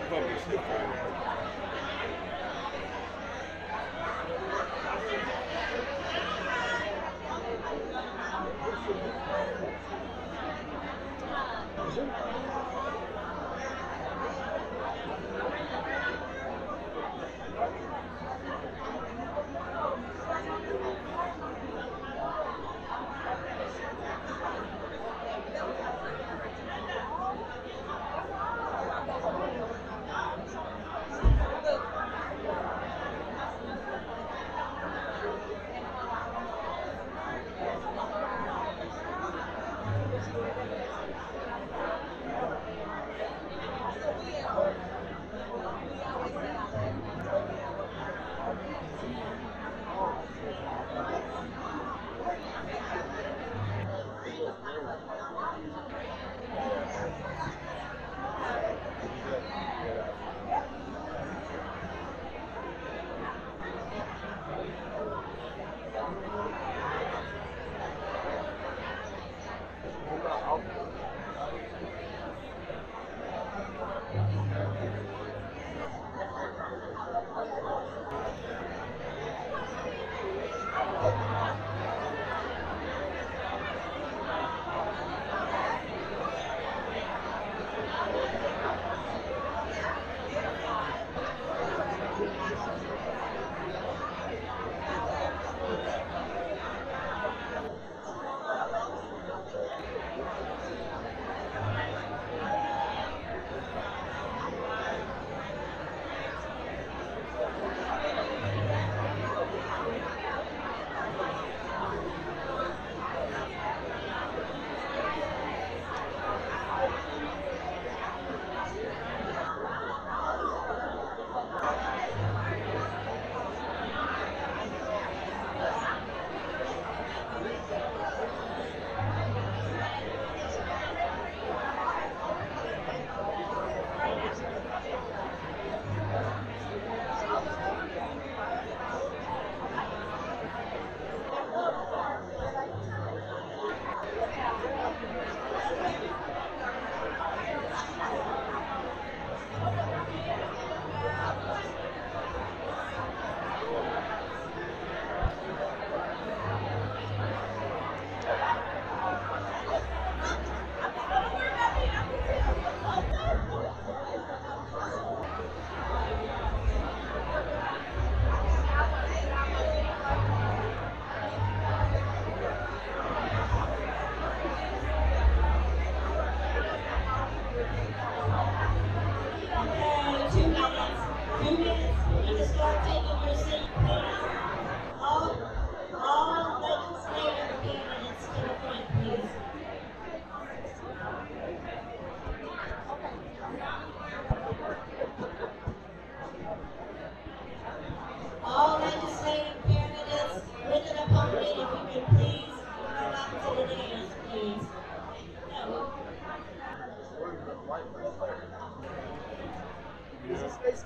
published.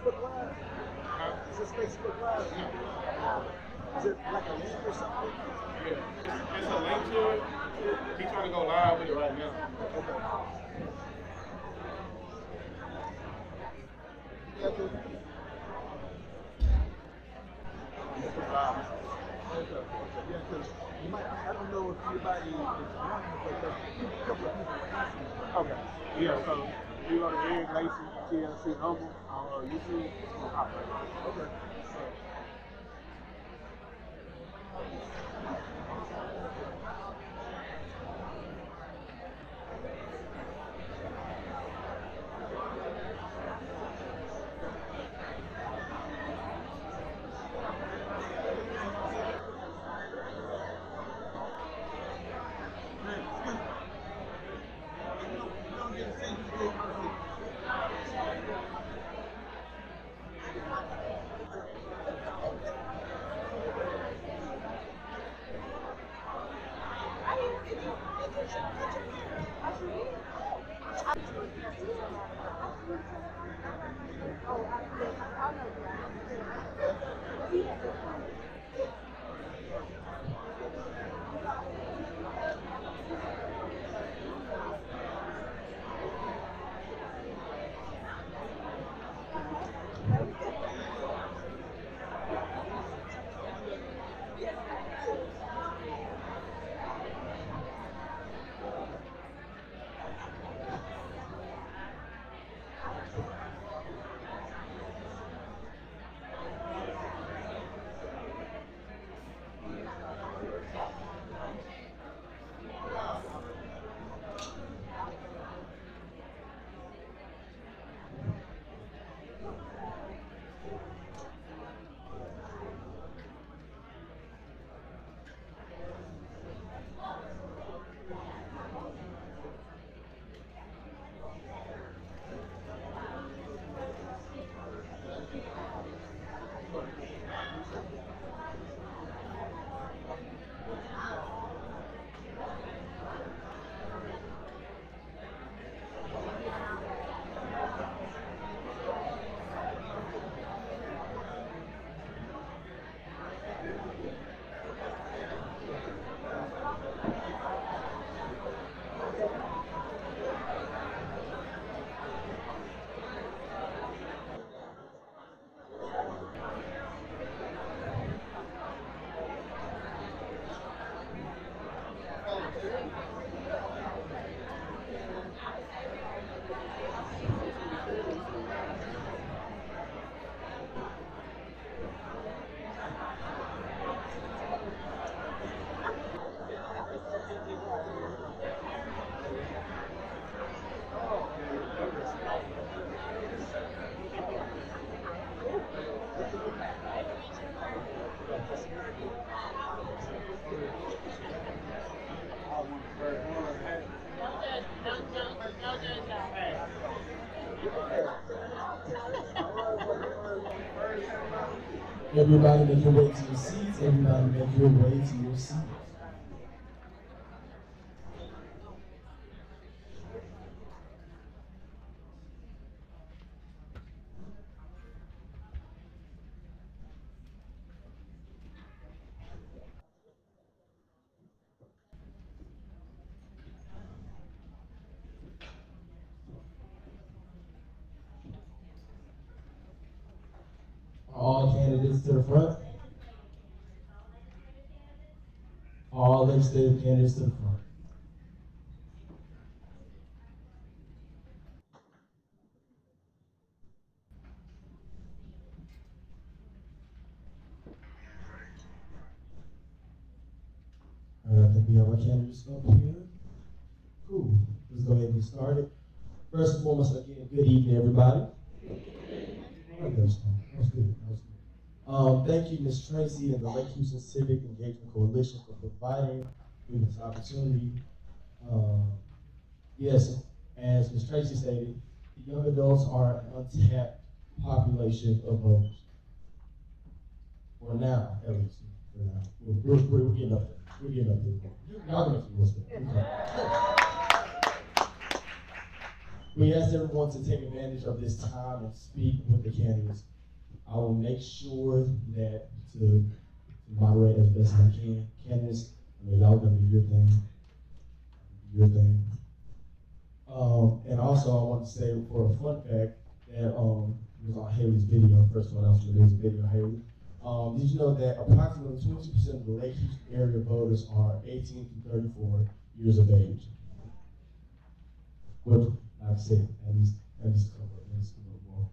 Facebook Live? Is this Facebook Live? Is it like a link or something? Yeah. It's a link to it. He's trying to go live with it right now. Okay. Yeah, because you might, I don't know if anybody is on it, but there's a couple of people asking. Okay. Yeah, so you go to Eric Lacy, TLC Humble on YouTube. Okay. Everybody make your way to your seats. Everybody make your way to your seats. Are all candidates to the front? All legislative candidates to the front. I think we have our candidates up here. Cool. Let's go ahead and get started. First and foremost, again, good evening, everybody. That was good. Thank you, Ms. Tracy and the Lake Houston Civic Engagement Coalition for providing me this opportunity. Yes, as Ms. Tracy stated, the young adults are an untapped population of voters. For now, at least. For now. We're getting up there. We're getting up there. Y'all gonna feel what's there. We asked everyone to take advantage of this time and speak with the candidates. I will make sure that to moderate as best as I can. Candidates, I mean, y'all gonna do your thing. And also, I want to say for a fun fact that it was on Haley's video. First one else, there was a video of Haley. Did you know that approximately 22% of the Lake Houston area voters are 18 to 34 years of age? Which, like I said, at least a little more.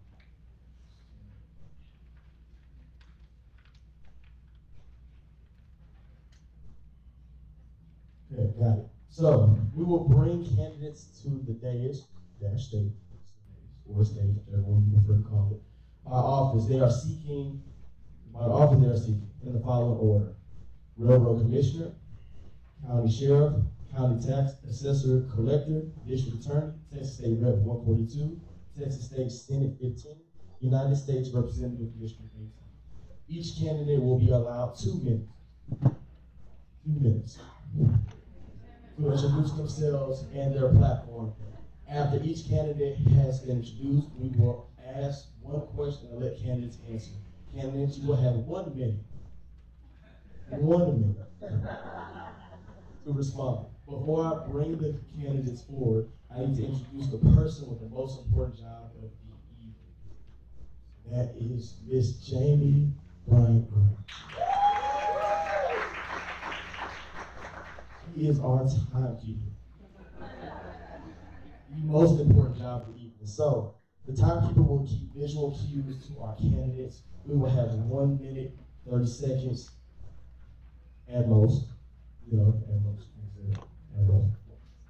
Okay, got it. So we will bring candidates to the dais, stage, or stage, whichever one you prefer to call it. By office, they are seeking in the following order: Railroad Commissioner, County Sheriff, County Tax Assessor Collector, District Attorney, Texas State Rep 142, Texas State Senate 15, United States Representative District 18. Each candidate will be allowed 2 minutes. 2 minutes. To introduce themselves and their platform. After each candidate has been introduced, we will ask one question and let candidates answer. Candidates, you will have 1 minute. 1 minute to respond. Before I bring the candidates forward, I need to introduce the person with the most important job of the evening. That is Miss Jamie Bryant. She is our timekeeper. The most important job of the evening. So, the timekeeper will keep visual cues to our candidates. We will have 1 minute, 30 seconds at most. At most.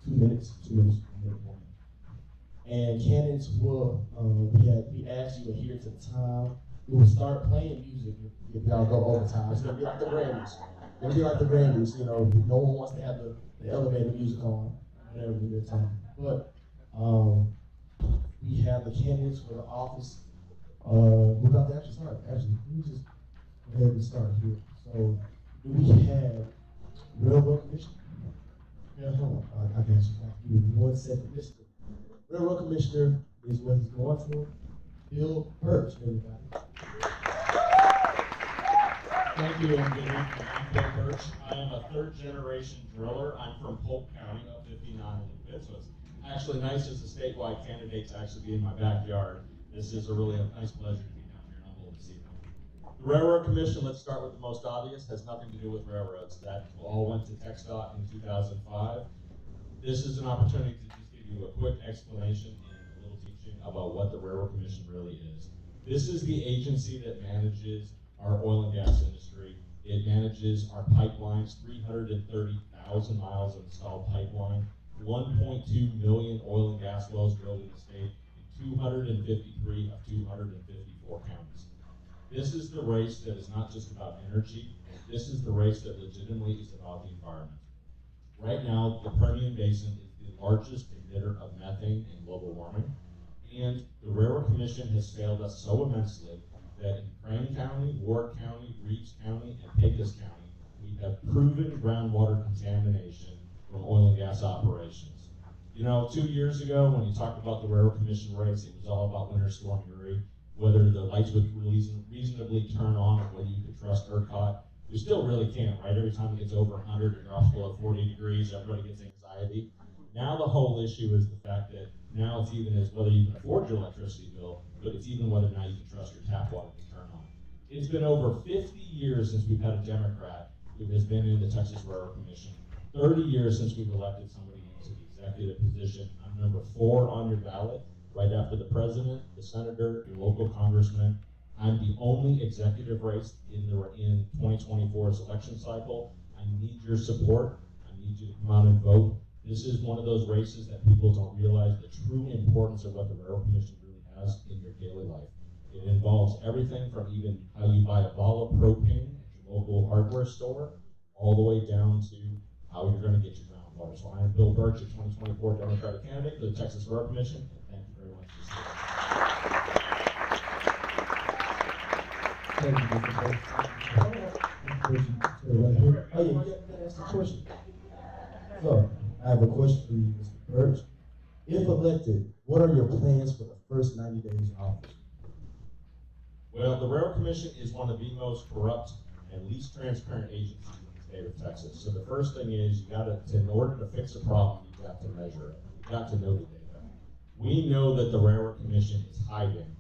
2 minutes, 1 minute. And candidates will, we ask you to adhere to the time. We will start playing music if y'all go over time. It's gonna be like the Grammys. No one wants to have the elevator music on whenever we get time. But we have the candidates for the office. We're about to actually start. Let me just go ahead and start here. So, do we have Railroad Commissioner? Yeah, hold on. I got you. Give me 1 second. Mr. Railroad Commissioner is what he's going for. Bill Birch, everybody. Thank you, and good evening. I'm Bill Birch. I am a third-generation driller. I'm from Polk County, up 59 a little bit, so it's actually nice as a statewide candidate to actually be in my backyard. This is a really nice pleasure to be down here, and I'm able to see them. The Railroad Commission, let's start with the most obvious, has nothing to do with railroads. That all went to TxDOT in 2005. This is an opportunity to just give you a quick explanation and a little teaching about what the Railroad Commission really is. This is the agency that manages our oil and gas industry. It manages our pipelines, 330,000 miles of installed pipeline, 1.2 million oil and gas wells drilled in the state, and 253 of 254 counties. This is the race that is not just about energy. This is the race that legitimately is about the environment. Right now, the Permian Basin is the largest emitter of methane in global warming, and the Railroad Commission has failed us so immensely that in Crane County, Ward County, Reeves County, and Pecos County, we have proven groundwater contamination from oil and gas operations. You know, 2 years ago, when you talked about the Railroad Commission rates, it was all about Winter Storm Uri, whether the lights would reasonably turn on, or whether you could trust ERCOT. You still really can't, right? Every time it gets over 100, it drops below 40 degrees, everybody gets anxiety. Now the whole issue is the fact that now it's even as whether you can afford your electricity bill, but it's even whether or not you can trust your tap water to turn on. It's been over 50 years since we've had a Democrat who has been in the Texas Railroad Commission. 30 years since we've elected somebody into the executive position. I'm number 4 on your ballot, right after the president, the senator, your local congressman. I'm the only executive race in 2024's election cycle. I need your support. I need you to come out and vote. This is one of those races that people don't realize the true importance of what the Railroad Commission really has in your daily life. It involves everything from even how you buy a bottle of propane at your local hardware store, all the way down to how you're going to get your groundwater. So I am Bill Birch, a 2024 Democratic candidate for the Texas Railroad Commission, and thank you very much for Thank you, Mr. Birch. Oh, yeah, you got to ask a question. So, I have a question for you, Mr. Birch. If elected, what are your plans for the first 90 days in office? Well, the Railroad Commission is one of the most corrupt and least transparent agencies in the state of Texas. So the first thing is in order to fix a problem, you've got to measure it. You've got to know the data. We know that the Railroad Commission is hiding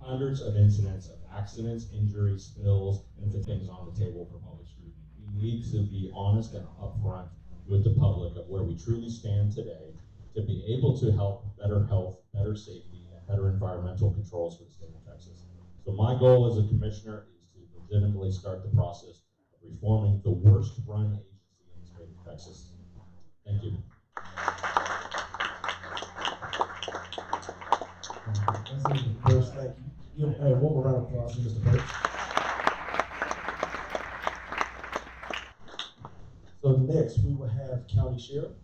hundreds of incidents of accidents, injuries, spills, and the things on the table for public scrutiny. We need to be honest and upfront with the public of where we truly stand today to be able to help better health, better safety, and better environmental controls for the state of Texas. So my goal as a commissioner is to legitimately start the process of reforming the worst run agency in the state of Texas. Thank you. That's it, Mr. Birch. Thank you. Hey, one more round of applause for Mr. Birch. So next, we will have County Sheriff.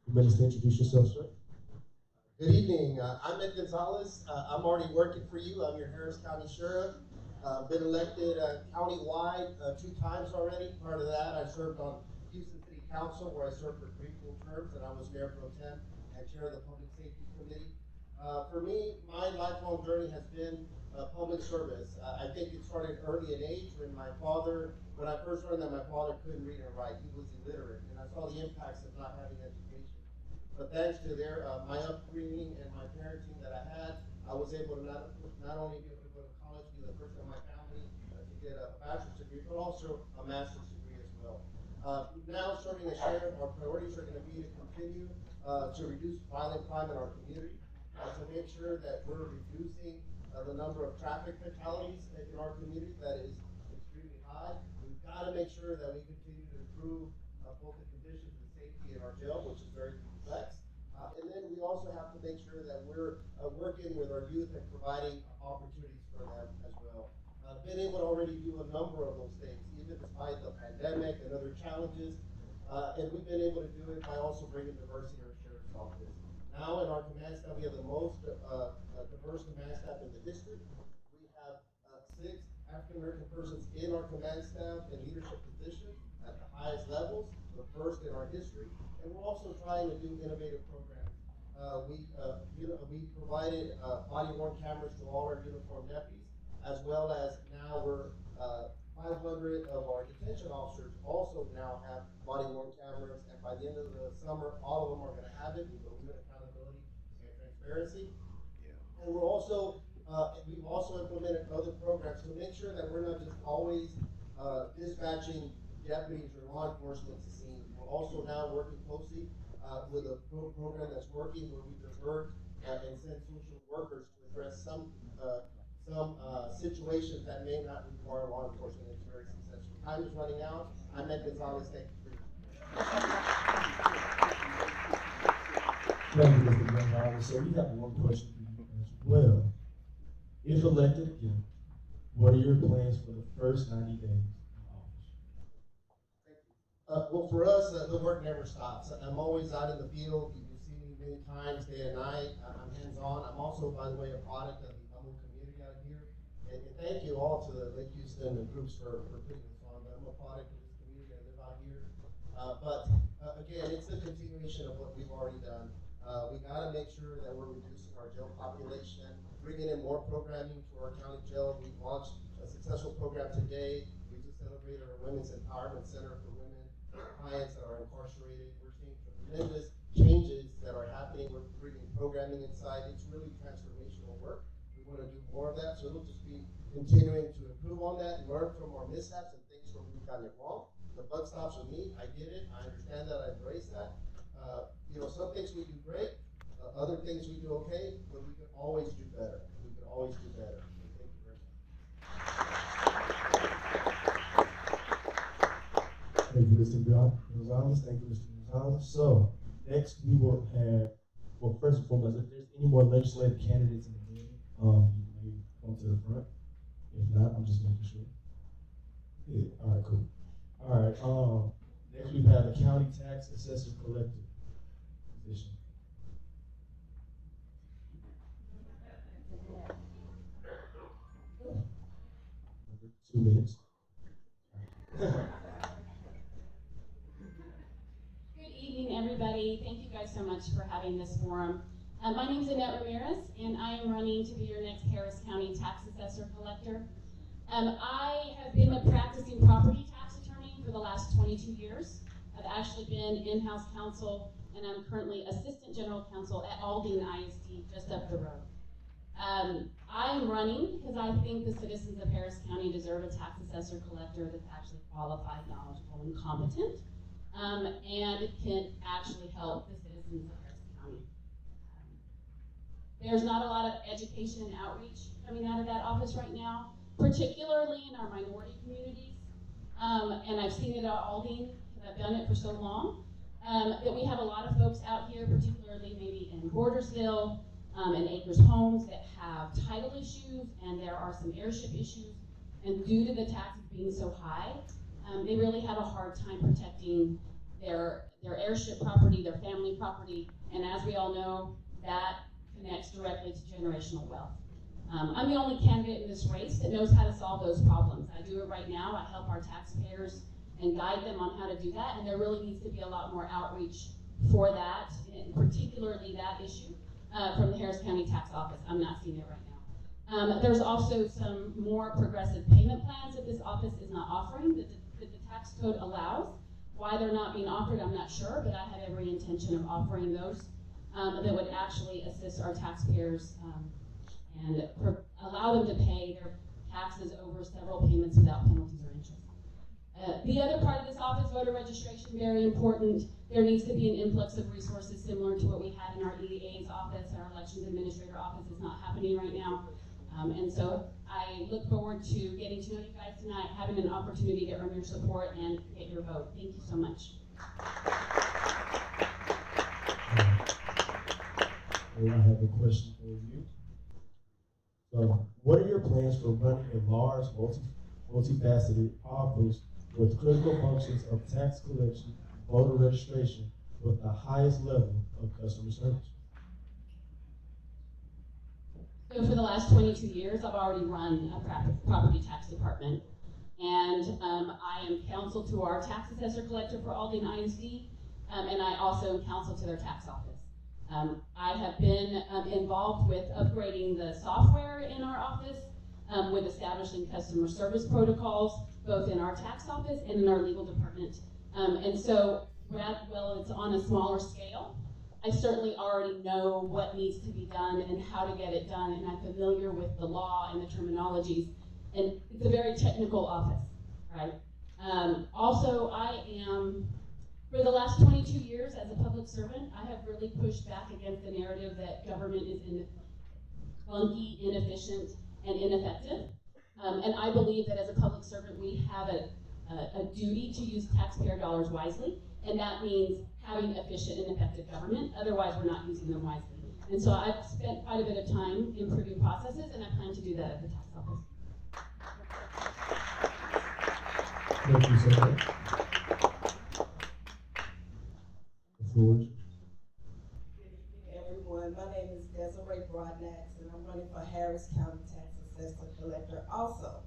You ready to introduce yourself, sir? Good evening. I'm Ed Gonzalez. I'm already working for you. I'm your Harris County Sheriff. Been elected county-wide 2 times already. Part of that, I served on Houston City Council, where I served for 3 full terms, and I was Mayor Pro Tem and Chair of the Public Safety Committee. For me, my lifelong journey has been public service. I think it started early in age when I first learned that my father couldn't read and write. He was illiterate, and I saw the impacts of not having education. But thanks to my upbringing and my parenting that I had, I was able to not only be able to go to college, be the first in my family to get a bachelor's degree, but also a master's degree as well. Now serving as sheriff, our priorities are going to be to continue to reduce violent crime in our community, to make sure that we're reducing the number of traffic fatalities in our community that is extremely high. We've got to make sure that we continue to improve both the conditions and safety in our jail, which is very complex. And then we also have to make sure that we're working with our youth and providing opportunities for them as well. Been able to already do a number of those things, even despite the pandemic and other challenges. And we've been able to do it by also bringing diversity in our sheriff's office. Now in our command staff, we have the most diverse command staff in the district. We have 6 African-American persons in our command staff in leadership positions at the highest levels, the first in our history. And we're also trying to do innovative programs. We provided body-worn cameras to all our uniformed deputies, as well as now we're 500 of our detention officers also now have body-worn cameras, and by the end of the summer, all of them are going to have it. We believe in accountability and transparency. Yeah. And we're also we've also implemented other programs to make sure that we're not just always dispatching deputies or law enforcement to scene. We're also now working closely with a program that's working where we divert and send social workers to address some situations that may not require law enforcement. It's very successful. Time is running out. I'm Ed Gonzalez. Thank you for your Thank you, Mr. Gonzalez. So we have one question for you as well. If elected again, what are your plans for the first 90 days in office? Well, for us, the work never stops. I'm always out in the field. You see me many times, day and night. I'm hands-on. I'm also, by the way, a product of the And thank you all to the Lake Houston and groups for putting this on. I'm a product of this community. I live out here. Again, it's a continuation of what we've already done. We got to make sure that we're reducing our jail population, bringing in more programming to our county jail. We've launched a successful program today. We just celebrated our Women's Empowerment Center for women clients that are incarcerated. We're seeing tremendous changes that are happening. We're bringing programming inside. It's really transformational work. We want to do more of that, so it'll just be continuing to improve on that, learn from our mishaps and things where we've gotten it wrong. The buck stops with me. I get it. I understand that. I embrace that. Some things we do great, other things we do okay, but we can always do better. We can always do better. So thank you very much. Thank you, Mr. Gonzalez. Thank you, Mr. Gonzalez. So next we will have, well, first and foremost, if there's any more legislative candidates in the room, you may come to the front. If not, I'm just making sure. Yeah. All right, cool. All right. Next we have the county tax assessor collector position. Two minutes. Good evening, everybody. Thank you guys so much for having this forum. My name is Annette Ramirez, and I am running to be your next Harris County tax assessor collector. I have been a practicing property tax attorney for the last 22 years. I've actually been in-house counsel, and I'm currently assistant general counsel at Aldine ISD, just up the road. I'm running because I think the citizens of Harris County deserve a tax assessor collector that's actually qualified, knowledgeable, and competent, and can actually help the citizens of Harris County. There's not a lot of education and outreach coming out of that office right now, particularly in our minority communities, and I've seen it at Aldine because I've done it for so long, that we have a lot of folks out here, particularly maybe in Bordersville, and Acres Homes, that have title issues, and there are some airship issues, and due to the taxes being so high, they really have a hard time protecting their airship property, their family property, and as we all know, that connects directly to generational wealth. I'm the only candidate in this race that knows how to solve those problems. I do it right now. I help our taxpayers and guide them on how to do that, and there really needs to be a lot more outreach for that, and particularly that issue. From the Harris County Tax Office. I'm not seeing it right now. There's also some more progressive payment plans that this office is not offering, that the tax code allows. Why they're not being offered, I'm not sure, but I have every intention of offering those that would actually assist our taxpayers and allow them to pay their taxes over several payments without penalties or interest. The other part of this office, voter registration, very important. There needs to be an influx of resources similar to what we had in our EA's office. Our elections administrator office is not happening right now. And so I look forward to getting to know you guys tonight, having an opportunity to earn your support and get your vote. Thank you so much. I have a question for you. So, what are your plans for running a large, multifaceted office with critical functions of tax collection, voter registration, with the highest level of customer service? So for the last 22 years, I've already run a property tax department. And I am counsel to our tax assessor collector for Aldine ISD, and I also am counsel to their tax office. I have been involved with upgrading the software in our office, with establishing customer service protocols, both in our tax office and in our legal department. And so, well, it's on a smaller scale. I certainly already know what needs to be done and how to get it done, and I'm familiar with the law and the terminologies. And it's a very technical office, right? Also, I am, for the last 22 years as a public servant, I have really pushed back against the narrative that government is clunky, inefficient, and ineffective. And I believe that as a public servant, we have a duty to use taxpayer dollars wisely, and that means having efficient and effective government. Otherwise, we're not using them wisely. And so I've spent quite a bit of time improving processes, and I plan to do that at the tax office. Thank you so much. The floor is yours. Good evening, everyone. My name is Desiree Broadnax, and I'm running for Harris County Tax Assessor Collector also.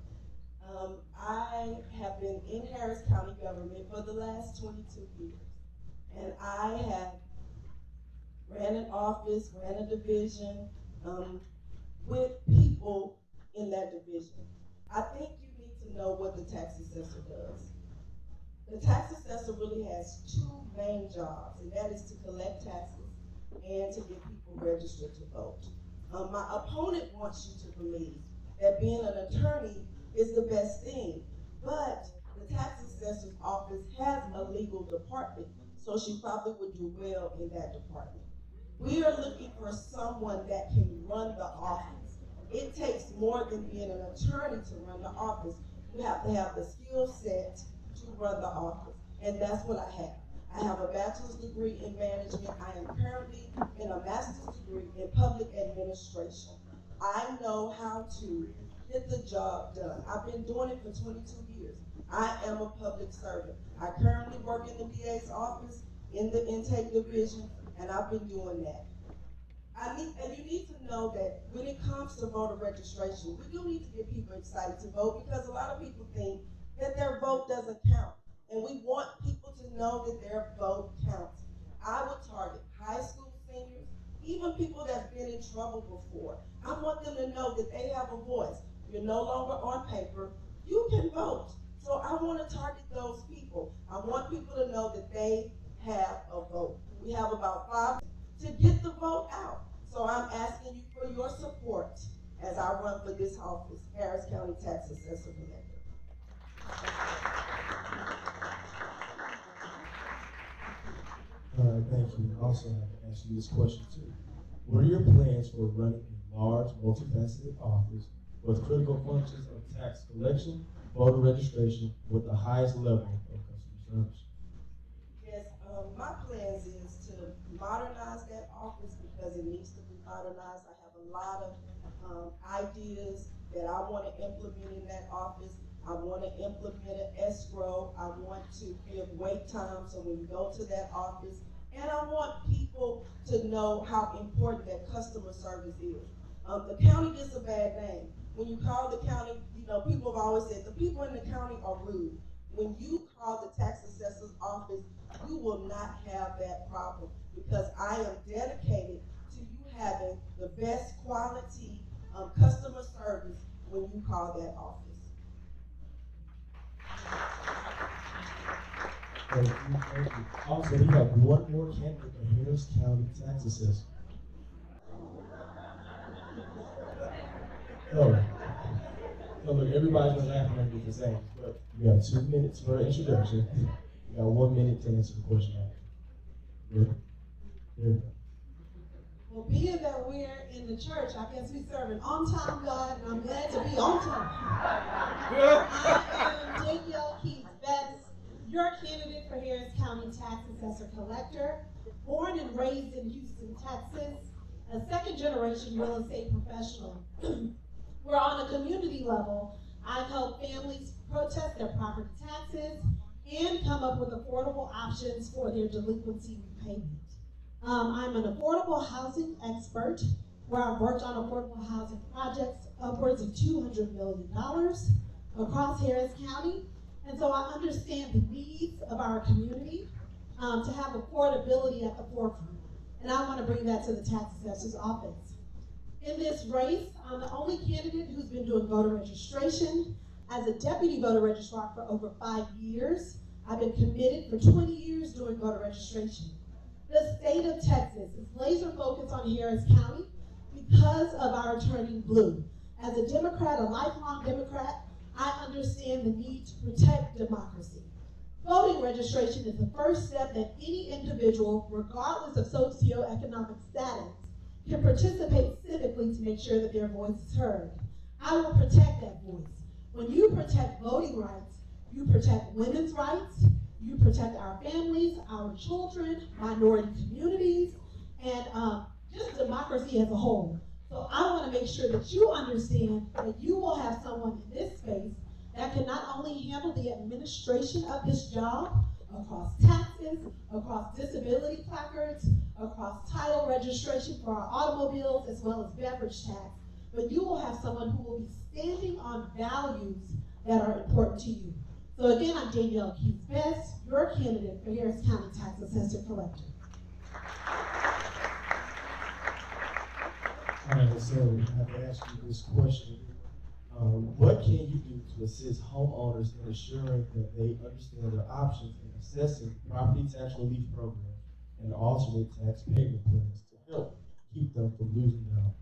I have been in Harris County government for the last 22 years, and I have ran an office, ran a division with people in that division. I think you need to know what the tax assessor does. The tax assessor really has two main jobs, and that is to collect taxes and to get people registered to vote. My opponent wants you to believe that being an attorney is the best thing, but the tax assessor's office has a legal department, so she probably would do well in that department. We are looking for someone that can run the office. It takes more than being an attorney to run the office. You have to have the skill set to run the office, and that's what I have. I have a bachelor's degree in management. I am currently in a master's degree in public administration. I know how to get the job done. I've been doing it for 22 years. I am a public servant. I currently work in the DA's office in the intake division, and I've been doing that. And you need to know that when it comes to voter registration, we do need to get people excited to vote, because a lot of people think that their vote doesn't count. And we want people to know that their vote counts. I would target high school seniors, even people that's been in trouble before. I want them to know that they have a voice. You're no longer on paper. You can vote. So I want to target those people. I want people to know that they have a vote. We have about 5 to get the vote out. So I'm asking you for your support as I run for this office, Harris County Tax Assessor Collector. All right, thank you. I also have to ask you this question too. What are your plans for running a large, multifaceted office with critical functions of tax collection, voter registration, with the highest level of customer service? Yes, my plans is to modernize that office because it needs to be modernized. I have a lot of ideas that I want to implement in that office. I want to implement an escrow. I want to give wait time so when you go to that office. And I want people to know how important that customer service is. The county gets a bad name. When you call the county, you know, people have always said the people in the county are rude. When you call the tax assessor's office, you will not have that problem because I am dedicated to you having the best quality customer service when you call that office. Thank you, thank you. Also, we have one more candidate for Harris County Tax Assessor. So look, everybody's gonna laugh at me for saying, but we have 2 minutes for an introduction. We got 1 minute to answer the question. Good. Good. Well, being that we're in the church, I guess we serve an on-time God, and I'm glad to be on time. I am Danielle Keith Betts, your candidate for Harris County Tax Assessor Collector, born and raised in Houston, Texas, a second-generation real estate professional. Where on a community level, I help families protest their property taxes and come up with affordable options for their delinquency repayment. I'm an affordable housing expert where I've worked on affordable housing projects upwards of $200 million across Harris County. And so I understand the needs of our community to have affordability at the forefront. And I want to bring that to the tax assessor's office. In this race, I'm the only candidate who's been doing voter registration. As a deputy voter registrar for over 5 years, I've been committed for 20 years doing voter registration. The state of Texas is laser focused on Harris County because of our turning blue. As a Democrat, a lifelong Democrat, I understand the need to protect democracy. Voting registration is the first step that any individual, regardless of socioeconomic status, can participate civically to make sure that their voice is heard. I will protect that voice. When you protect voting rights, you protect women's rights, you protect our families, our children, minority communities, and just democracy as a whole. So I want to make sure that you understand that you will have someone in this space that can not only handle the administration of this job across taxes, across disability placards, across title registration for our automobiles, as well as beverage tax. But you will have someone who will be standing on values that are important to you. So again, I'm Danielle Keith Best, your candidate for Harris County Tax Assessor Collector. All right, so I have to ask you this question. What can you do to assist homeowners in ensuring that they understand their options in assessing property tax relief programs and alternate tax payment plans to help keep them from losing their home?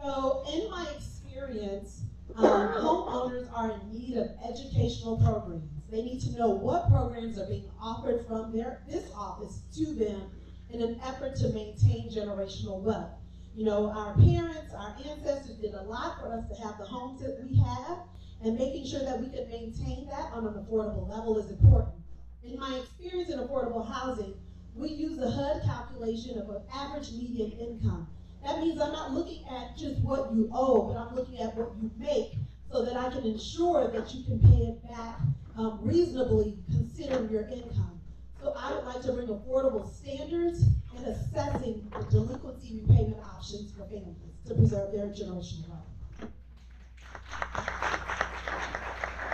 So in my experience, homeowners are in need of educational programs. They need to know what programs are being offered from this office to them in an effort to maintain generational wealth. You know, our parents, our ancestors did a lot for us to have the homes that we have, and making sure that we can maintain that on an affordable level is important. In my experience in affordable housing, we use a HUD calculation of an average median income. That means I'm not looking at just what you owe, but I'm looking at what you make so that I can ensure that you can pay it back reasonably considering your income. So I would like to bring affordable standards in assessing the delinquency repayment options for families to preserve their generational wealth.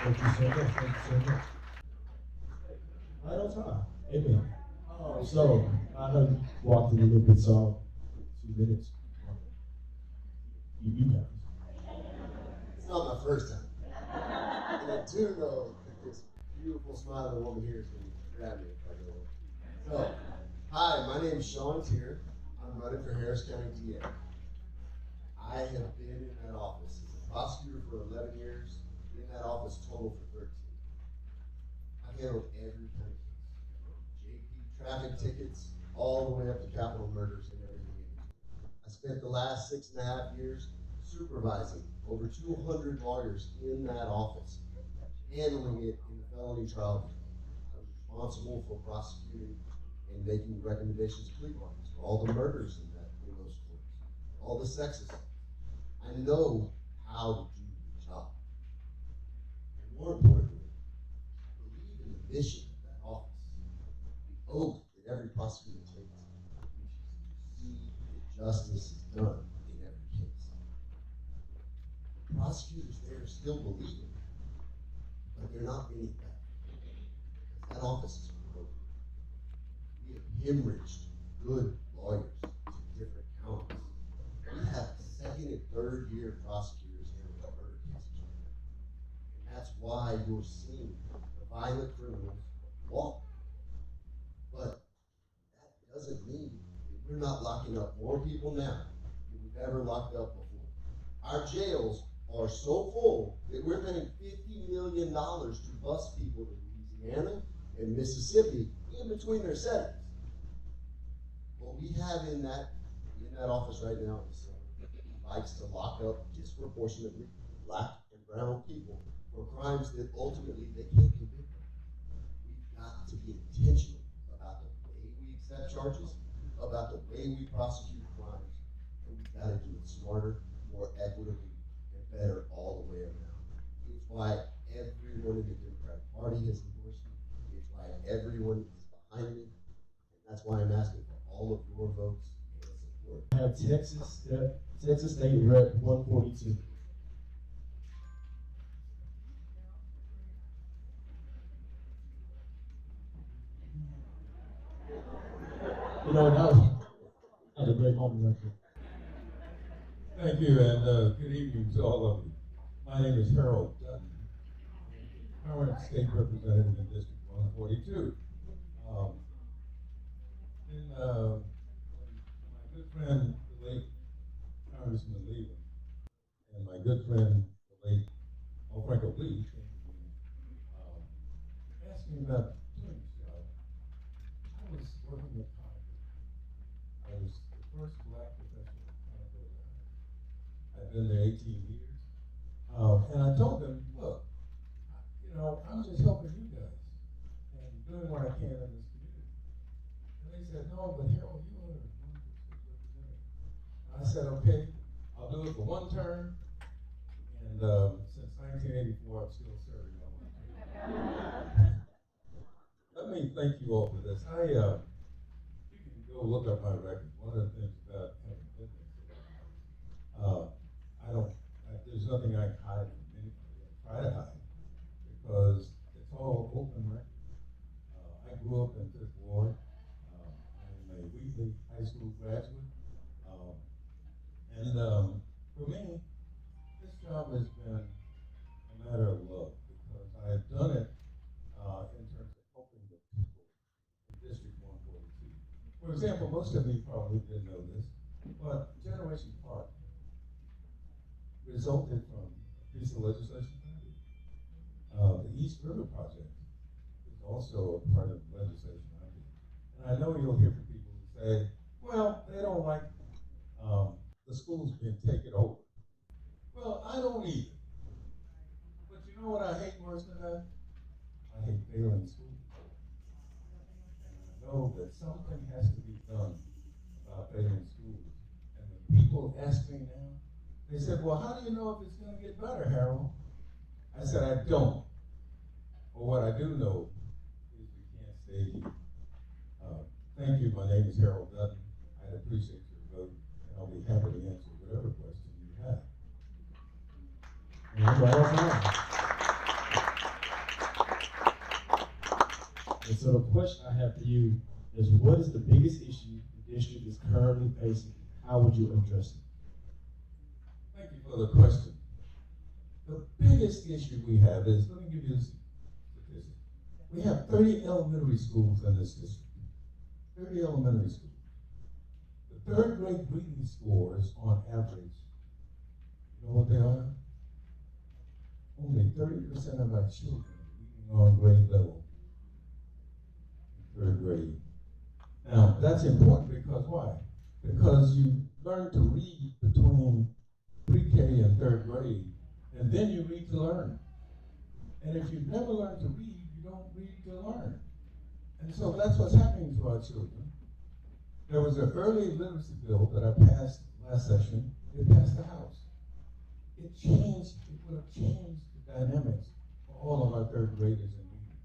Thank you so much. Thank you so much. Right on time. Amen. So I know you walked in a little bit, so 2 minutes. You got this. It's not my first time. And I do know that this beautiful smiling woman here is going to grab me if I go. So, hi, my name is Sean Tier. I'm running for Harris County DA. I have been in that office as a prosecutor for 11 years, in that office total for 13. I've handled every kind of case, from JP traffic tickets all the way up to capital murders and everything in between. I spent the last 6.5 years supervising over 200 lawyers in that office, handling it in the felony trial. I was responsible for prosecuting and making recommendations to plea bargains for all the murders in those courts, all the sex assaults. I know how to do the job. And more importantly, I believe in the mission of that office, the oath that every prosecutor takes, which is to see that justice is done in every case. The prosecutors there still believe in it, but they're not any better. Because that office is broken. We have hemorrhaged good lawyers to different counties. We have second and third year prosecutors handling murder cases right now. And that's why you're seeing the violent criminals walk. But that doesn't mean that we're not locking up more people now than we've ever locked up before. Our jails are so full that we're paying $50 million to bus people to Louisiana and Mississippi in between their settings. What we have in that office right now is someone who likes to lock up disproportionately black and brown people for crimes that ultimately they can't convict them. We've got to be intentional about the way we accept charges, about the way we prosecute crimes, and we've got to do it smarter, more equitably, and better all the way around. It's why everyone in the Democratic Party has endorsed me. It's why everyone is behind me. And that's why I'm asking for all of your votes and support. I have Texas State Rep 142. You know, that was a great moment right there. Thank you, and good evening to all of you. My name is Harold Dutton, current state representative in District 142. My good friend, the late Congressman Leland, and my good friend, the late Franco Lee, came to me, asking about doing this job. I was working with Congress. I was the first black professional at Congress. I've been there 18 years. And I told them, look, you know, I'm just helping you guys and doing what I can in this community. And they said, no, but Harold, you are the one representative. I said, okay, I'll do it for one term. And since 1984, I'm still serving on one term. me thank you all for this. You can go look up my record. One of the things about having been there, there's nothing I can hide from anybody. I try to hide because it's all open record. I grew up in Fifth Ward. I'm a Wheatley High School graduate. For me, this job has been a matter of love because I have done it in terms of helping the people in District 142. For example, most of you probably didn't know this, but Generation Park resulted from a piece of legislation. The East River Project is also a part of legislation I did. And I know you'll hear from people who say, well, they don't like the schools being taken over. Well, I don't either. But you know what I hate worse than that? I hate failing schools. And I know that something has to be done about failing schools. And when people ask me now, they said, well, how do you know if it's going to get better, Harold? I said, I don't. But what I do know is we can't stay here. Thank you. My name is Harold Dutton. I appreciate your vote, and I'll be happy to answer whatever question you have. And so the question I have for you is, what is the biggest issue the district is currently facing? How would you address it? Thank you for the question. The biggest issue we have is, let me give you this statistic. We have 30 elementary schools in this district. 30 elementary schools. The third grade reading scores on average, you know what they are? Only 30% of our children are reading on grade level in third grade. Now, that's important because why? Because you learn to read between pre-K and third grade, and then you read to learn. And if you've never learned to read, you don't read to learn. And so that's what's happening to our children. There was an early literacy bill that I passed last session. It passed the House. It would have changed the dynamics for all of our third graders in reading.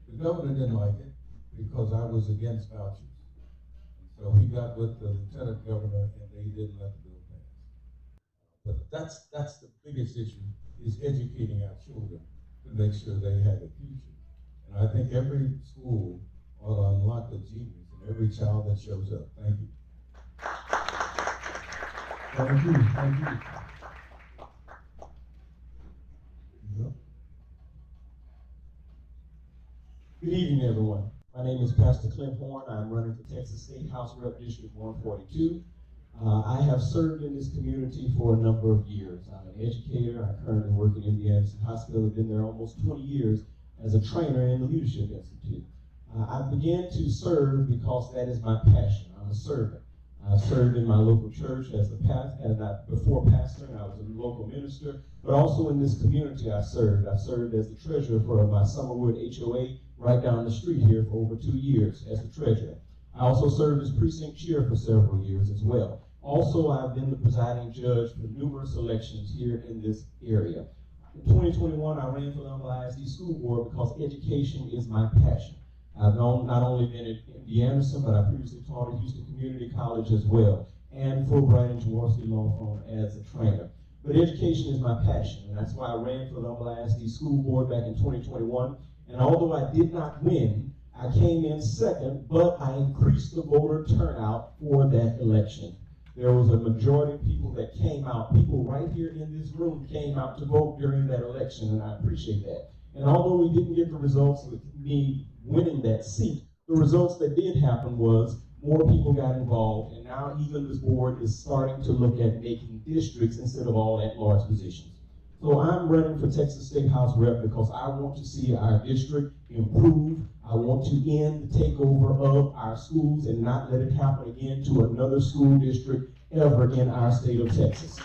The governor didn't like it because I was against vouchers. And so he got with the lieutenant governor and they didn't let the bill pass. But that's the biggest issue, is educating our children to make sure they have a future. And I think every school ought to unlock the genius in every child that shows up. Thank you. Thank you. Thank you. Good evening, everyone. My name is Pastor Clint Horn. I'm running for Texas State House Rep District 142. I have served in this community for a number of years. I'm an educator. I currently work in Indiana Anderson Hospital. I've been there almost 20 years as a trainer in the Leadership Institute. I began to serve because that is my passion. I'm a servant. I've served in my local church as a pastor, before pastoring, I was a local minister, but also in this community I served. I've served as the treasurer for my Summerwood HOA right down the street here for over 2 years as the treasurer. I also served as precinct chair for several years as well. Also, I've been the presiding judge for numerous elections here in this area. In 2021, I ran for the Humble ISD School Board because education is my passion. I've not only been at MD Anderson, but I previously taught at Houston Community College as well, and Fulbright and Jaworski Law Firm as a trainer. But education is my passion, and that's why I ran for the Humble ISD School Board back in 2021. And although I did not win, I came in second, but I increased the voter turnout for that election. There was a majority of people that came out. People right here in this room came out to vote during that election, and I appreciate that. And although we didn't get the results with me winning that seat, the results that did happen was more people got involved, and now even this board is starting to look at making districts instead of all at-large positions. So I'm running for Texas State House Rep because I want to see our district improve. I want to end the takeover of our schools and not let it happen again to another school district ever in our state of Texas.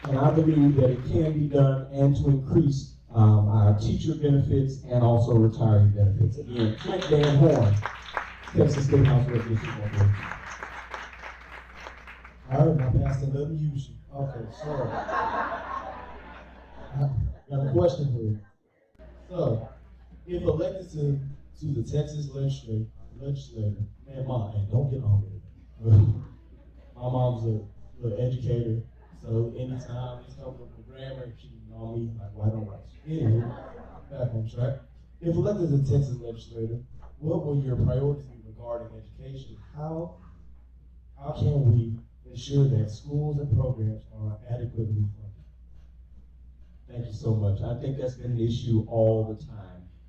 And I believe that it can be done, and to increase our teacher benefits and also retiree benefits. Again, Clint Van Horn, Texas State House Rep District 142. All right, my pastor doesn't use you. Okay, sorry. I got a question for you. So, If elected to the Texas legislature, man, mom, and don't get on me. My mom's a little educator, so anytime it's coming up with grammar, she can on me like white on rice. Anyway, back on track. If elected as a Texas legislator, what will your priorities be regarding education? How can we ensure that schools and programs are adequately funded? Thank you so much. I think that's been an issue all the time.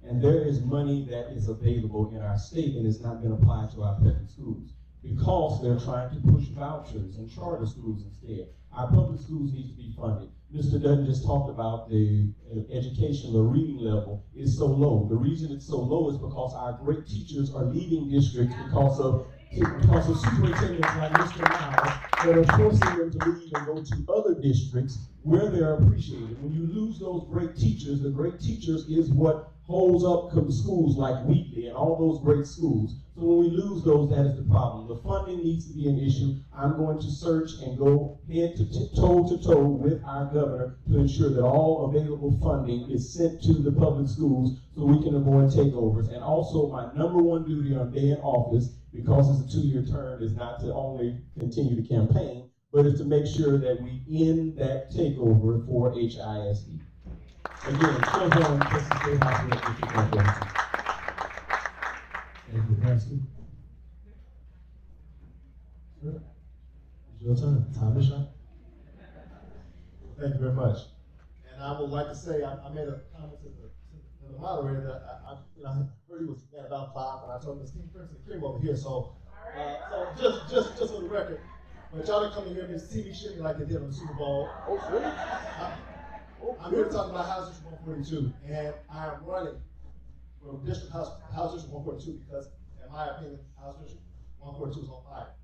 And there is money that is available in our state and is not being applied to our public schools because they're trying to push vouchers and charter schools instead. Our public schools need to be funded. Mr. Dutton just talked about the education, the reading level is so low. The reason it's so low is because our great teachers are leaving districts because of superintendents like Mr. Miles that are forcing them to leave and go to other districts where they are appreciated. When you lose those great teachers, the great teachers is what holds up schools like Wheatley and all those great schools. So when we lose those, that is the problem. The funding needs to be an issue. I'm going to search and go head to toe with our governor to ensure that all available funding is sent to the public schools so we can avoid takeovers. And also my number one duty on day in office, because it's a 2-year term, is not to only continue to campaign, but is to make sure that we end that takeover for HISD. Again, Phil Horn, Texas State Hospital District Corporation. Thank you, Pastor. Sir, it's your turn. Time to shine. Thank you very much. And I would like to say, I made a comment to the moderator that I heard he was mad about Pop, and I told him it's King Prince and Cream over here. So just for the record, but y'all didn't come in here and see me shitting like they did on the Super Bowl. Oh, really? I'm here to talk about House District 142, and I am running for District House District 142 because, in my opinion, House District 142 is on fire.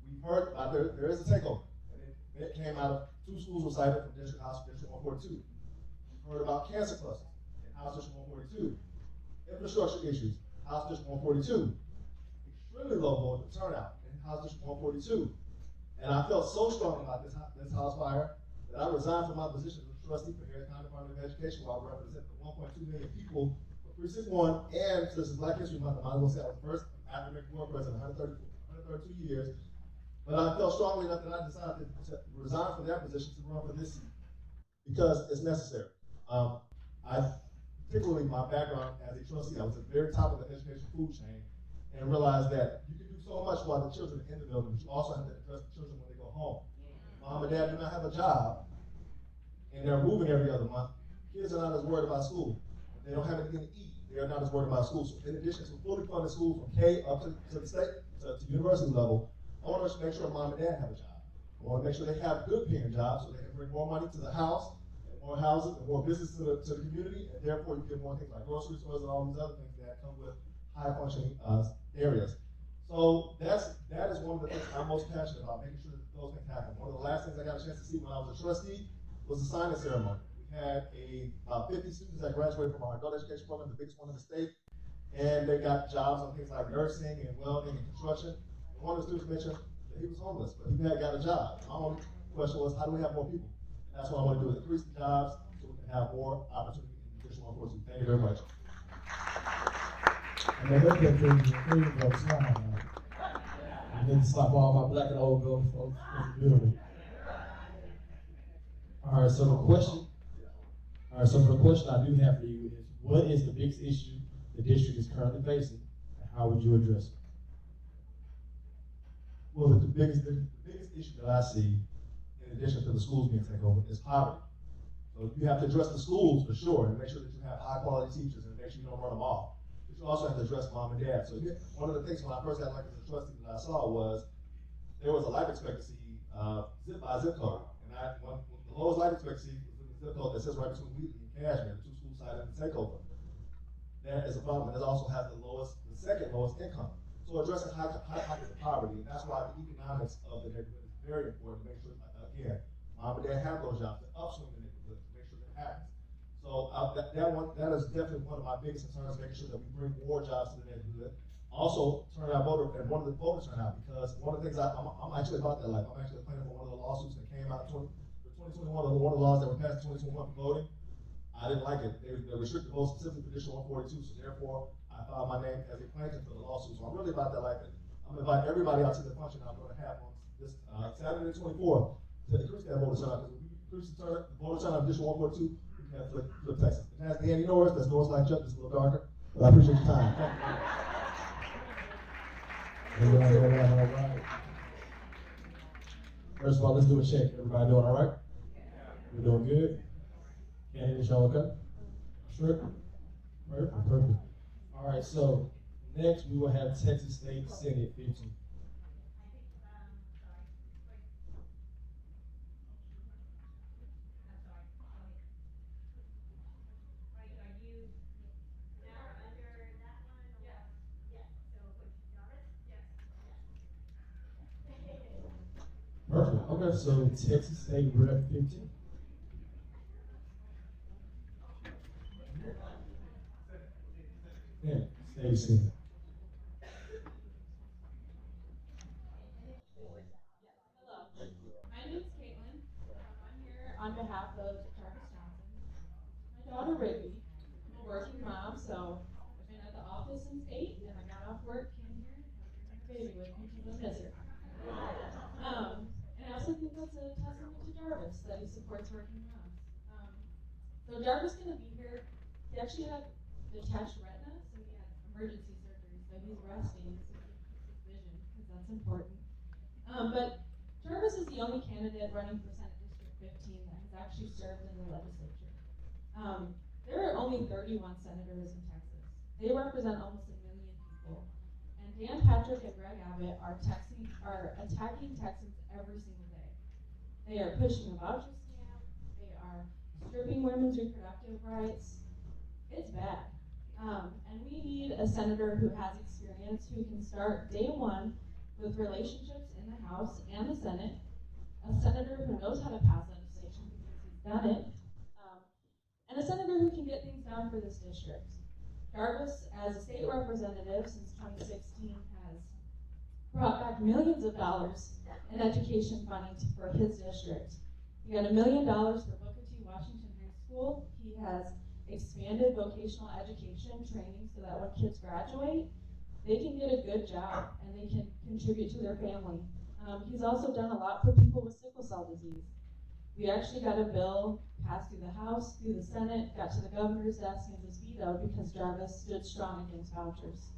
We've heard about there is a takeover, and it came out of 2 schools were cited from District House District 142. We've heard about cancer clusters in House District 142, infrastructure issues, House District 142, extremely low voter turnout in House District 142, and I felt so strong about this house fire that I resigned from my position as a trustee for Harris County Department of Education while representing the 1.2 million people for Precinct 1, and since it's Black History Month, I might as well say I was the first African American president in 132 years. But I felt strongly enough that I decided to resign from that position to run for this seat because it's necessary. Particularly my background as a trustee, I was at the very top of the education food chain and realized that you can do so much while the children are in the building, but you also have to address the children when they go home. Mom and dad do not have a job, and they're moving every other month. Kids are not as worried about school. They don't have anything to eat. They are not as worried about school. So in addition to fully funded schools from K up to the state, to university level, I want to make sure mom and dad have a job. I want to make sure they have good paying jobs so they can bring more money to the house, and more houses, and more business to the community, and therefore you get more things like grocery stores and all these other things that come with high functioning areas. So that is one of the things I'm most passionate about, making sure that those things happen. One of the last things I got a chance to see when I was a trustee was the signing ceremony. We had about 50 students that graduated from our adult education program, the biggest one in the state, and they got jobs on things like nursing and welding and construction. And one of the students mentioned that he was homeless, but he had got a job. My only question was, how do we have more people? And that's what I want to do, increase the jobs so we can have more opportunity in District 142. Thank you very much. And I look at things go slide. I need to stop all my black and old girl folks in the building. All right, so the question I do have for you is, what is the biggest issue the district is currently facing, and how would you address it? Well, the biggest issue that I see, in addition to the schools being taken over, is poverty. So you have to address the schools for sure, and make sure that you have high quality teachers, and make sure you don't run them off. But you also have to address mom and dad. So one of the things when I first got elected as a trustee that I saw was there was a life expectancy zip by zip code, and the lowest life expectancy was in the zip code that sits right between Wheatley and Cashmere, the 2 schools cited in the takeover. That is a problem, and it also has the second lowest income. So addressing high pockets of poverty, and that's why the economics of the neighborhood is very important to make sure, again, mom and dad have those jobs to upswing the neighborhood to make sure that happens. So that is definitely one of my biggest concerns, making sure that we bring more jobs to the neighborhood. Also, turnout voter, and one of the voter turnout, because one of the things I'm actually about that life. I'm actually planning for one of the lawsuits that came out in 2021, one of the laws that were passed in 2021 for voting. I didn't like it. They restricted votes specifically for District 142, so therefore I filed my name as a plaintiff for the lawsuit. So I'm really about that like it. I'm gonna invite everybody out to the function I'm gonna have on this Saturday the 24th to increase that voter turnout. Because if we increase the voter turnout of District 142, we can have flip Texas. And that's the end. You know where that's North Light Chuck, just a little darker. But I appreciate your time. Thank you. All right. First of all, let's do a check. Everybody doing all right? We're doing good? Candidates, y'all okay? Sure? Perfect. All right, so next we will have Texas State Senate 15. Perfect. Okay, so Texas State Rep 15. Yeah, State Senate. Hello, my name is Caitlin. I'm here on behalf of Jarvis Johnson. My daughter Rigby, I'm a working mom, so I've been at the office since 8, and I got off work, came here, and had my baby with me because I miss her. And I also think that's a testament to Jarvis that he supports working moms. So Jarvis is going to be here. He actually had detached retina, so he had emergency surgery, so he's resting so he keeps his vision because that's important. But Jarvis is the only candidate running for Senate District 15 that has actually served in the legislature. There are only 31 senators in Texas. They represent almost 1 million people. And Dan Patrick and Greg Abbott are attacking Texans every single day. They are pushing a voucher scam. They are stripping women's reproductive rights. It's bad. And we need a senator who has experience, who can start day one with relationships in the House and the Senate, a senator who knows how to pass legislation because he's done it, and a senator who can get things done for this district. Jarvis, as a state representative since 2016, has brought back millions of dollars in education funding for his district. He got $1 million for Booker T. Washington High School. He has expanded vocational education training so that when kids graduate, they can get a good job and they can contribute to their family. He's also done a lot for people with sickle cell disease. We actually got a bill passed through the House, through the Senate, got to the governor's desk and was vetoed because Jarvis stood strong against vouchers.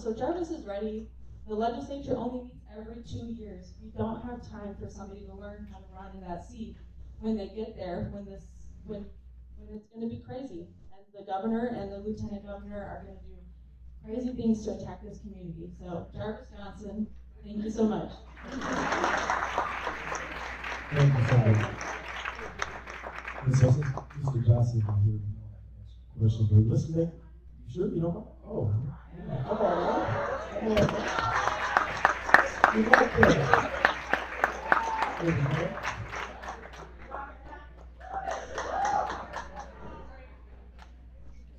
So Jarvis is ready. The legislature only meets every 2 years. We don't have time for somebody to learn how to run in that seat when they get there, when it's going to be crazy. And the governor and the lieutenant governor are going to do crazy things to attack this community. So Jarvis Johnson, thank you so much. Thank you so much. Mr. Johnson, you ask questions, but listen, you sure you don't? Oh, come on, man. Come on, man. You like that?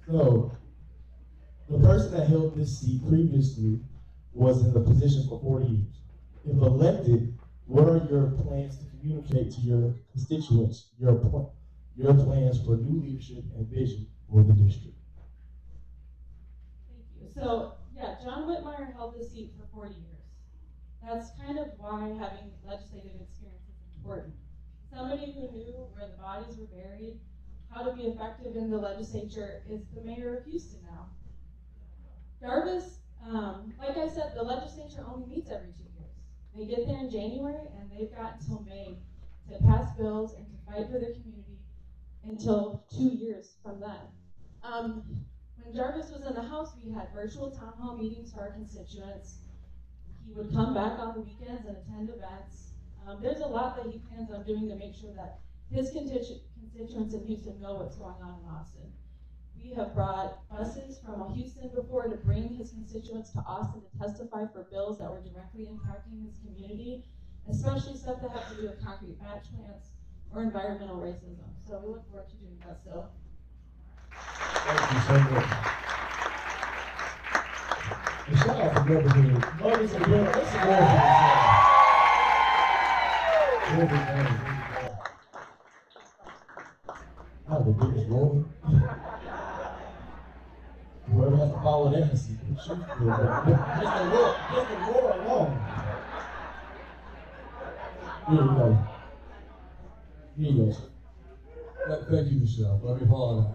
So, the person that held this seat previously was in the position for 40 years. If elected, what are your plans to communicate to your constituents, your plans for new leadership and vision for the district? Thank you. So, yeah, John Whitmire held this seat for 40 years. That's kind of why having legislative experience is important. Somebody who knew where the bodies were buried, how to be effective in the legislature, is the mayor of Houston now. Jarvis, like I said, the legislature only meets every 2 years. They get there in January, and they've got until May to pass bills and to fight for their community until 2 years from then. When Jarvis was in the House, we had virtual town hall meetings for our constituents. He would come back on the weekends and attend events. There's a lot that he plans on doing to make sure that his constituents in Houston know what's going on in Austin. We have brought buses from Houston before to bring his constituents to Austin to testify for bills that were directly impacting his community, especially stuff that have to do with concrete batch plants or environmental racism. So we look forward to doing that still. Thank you so much. And shout out to Motherhood. Mothers and girls, let's support them. Oh, the biggest role the roar alone. Here we go. Here you go, sir. Thank you, Michelle. Let me apologize.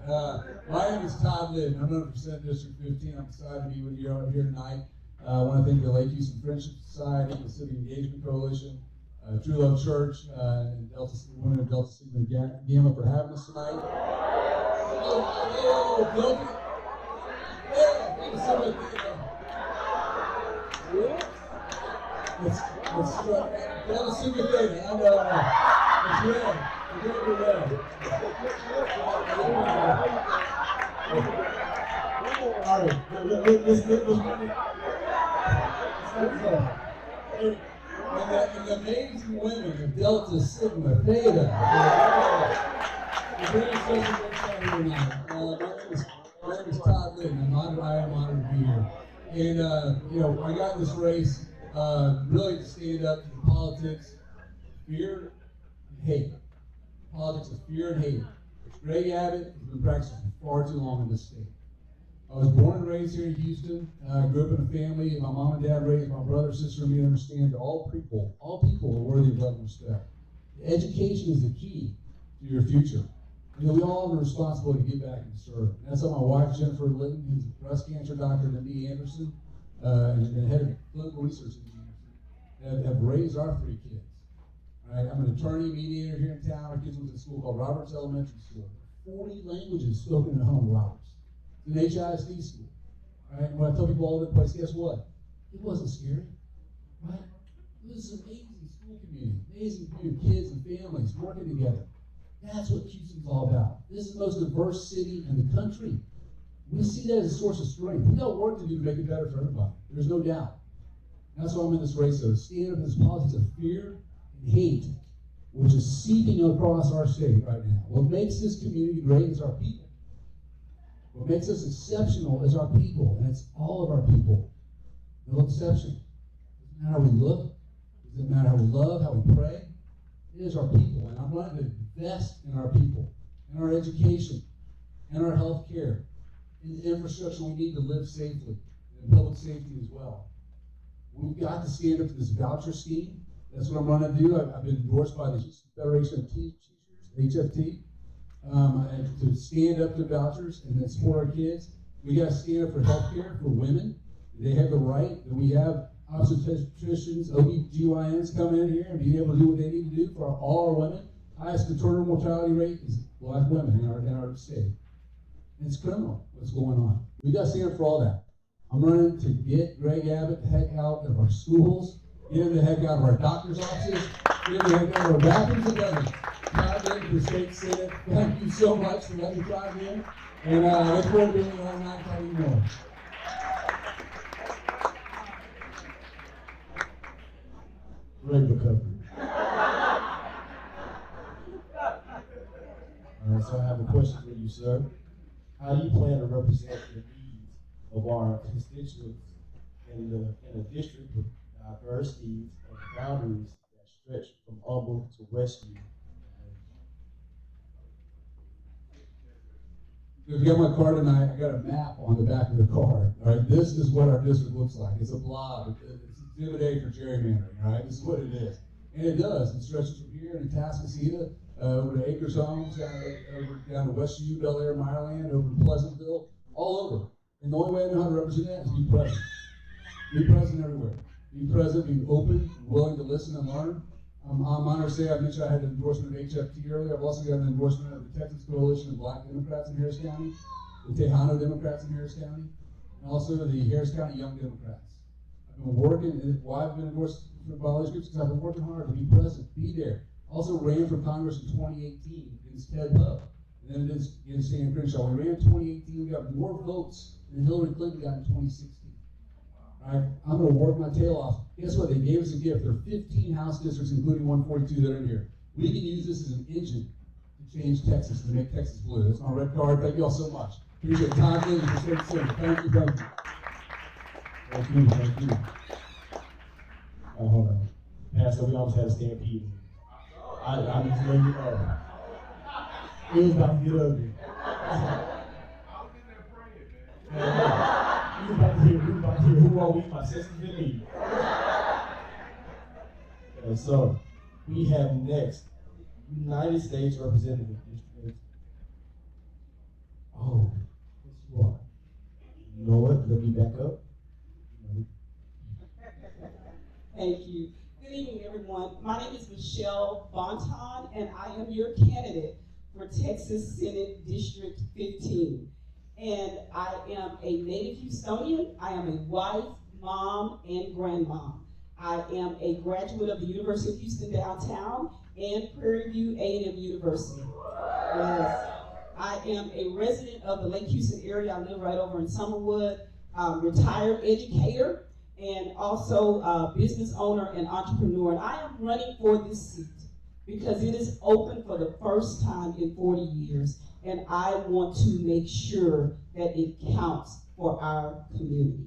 My name is Todd Lydon. I'm 100% District 15. I'm excited to be with you out here tonight. I want to thank the Lake Houston Friendship Society, the Civic Engagement Coalition, True Love Church, and women of Delta Sigma Gamma for having us tonight. Delta Sigma Theta. I know. It's red. It's red. All right, let's and the amazing women of Delta Sigma Theta. My name is Todd Lydon. I am honored to be here. And I got in this race really to stand up to the politics, fear, and hate. Politics of fear and hate. Greg Abbott has been practicing for far too long in this state. I was born and raised here in Houston. I grew up in a family. My mom and dad raised my brother, sister, and me to understand that all people are worthy of love and respect. Education is the key to your future. We all have a responsibility to get back and serve. And that's how my wife, Jennifer Litton, who's a breast cancer doctor at MD Anderson, and head of clinical research at MD Anderson, have raised our 3 kids. Right? I'm an attorney mediator here in town. Our kids went to a school called Roberts Elementary School. 40 languages spoken at home, Roberts. It's an HISD school. Right? And when I tell people all over the place, guess what? It wasn't scary. Right? It was an amazing school community, amazing community of kids and families working together. That's what Houston's all about. This is the most diverse city in the country. We see that as a source of strength. We got work to do to make it better for everybody. There's no doubt. That's why I'm in this race, though, to stand up in this politics of fear and hate, which is seeping across our state right now. What makes this community great is our people. What makes us exceptional is our people, and it's all of our people. No exception. Doesn't matter how we look. Doesn't matter how we love, how we pray. It is our people, and I'm going to invest in our people, in our education, in our health care, in the infrastructure we need to live safely, and public safety as well. We've got to stand up to this voucher scheme. That's what I'm going to do. I've been endorsed by the Houston Federation of Teachers, HFT, and to stand up to vouchers and then support our kids. We got to stand up for health care for women. They have the right, that we have obstetricians, OB-GYNs come in here and be able to do what they need to do for all our women. Highest maternal mortality rate is black women in our state. And it's criminal what's going on. We got to stand up for all that. I'm running to get Greg Abbott the heck out of our schools, get him the heck out of our doctor's offices, get him the heck out of our bathrooms and gutters. Todd Lydon for State Senate. Thank you so much for letting me drive in. And I look forward to being here all night telling you more. Great recovery. All right, so I have a question for you, sir. How do you plan to represent the needs of our constituents in a district with diverse needs and boundaries that stretch from Humble to Westview? If you got my car tonight, I got a map on the back of the car. All right, this is what our district looks like. It's a blob. It's Exhibit A for gerrymandering. All right, this is what it is, and it does. It stretches from here to Tascasita, over to Acres Homes, down to Westview, Bel Air, Meyerland, over to Pleasantville, all over. And the only way I know how to represent that is be present. Be present everywhere. Be present, be open, willing to listen and learn. I'm honored to say I mentioned I had an endorsement of HFT earlier. I've also got an endorsement of the Texas Coalition of Black Democrats in Harris County, the Tejano Democrats in Harris County, and also the Harris County Young Democrats. I've been working, why I've been endorsed by all these groups, because I've been working hard to be present, be there. Also ran for Congress in 2018 against Ted Poe, and then against Sam Crenshaw. We ran in 2018, we got more votes than Hillary Clinton got in 2016. Right? I'm going to work my tail off. Guess what? They gave us a gift. There are 15 House districts, including 142 that are in here. We can use this as an engine to change Texas, to make Texas blue. That's my red card. Thank you all so much. Appreciate it. Todd Lydon for State Senate. Thank you, thank you. Thank you, thank you. Hold on. Pastor, we almost had a stampede. I'm just letting you know. It was about to get ugly. You about to hear who are we, my sisters and me. And so we have next United States Representative District. Oh, yes you are. You know what? Let me back up. Thank you. Good evening, everyone. My name is Michelle Bonton, and I am your candidate for Texas Senate District 15. And I am a native Houstonian. I am a wife, mom, and grandmom. I am a graduate of the University of Houston downtown and Prairie View A&M University. Yes. I am a resident of the Lake Houston area. I live right over in Summerwood, retired educator, and also a business owner and entrepreneur. And I am running for this seat because it is open for the first time in 40 years. And I want to make sure that it counts for our community.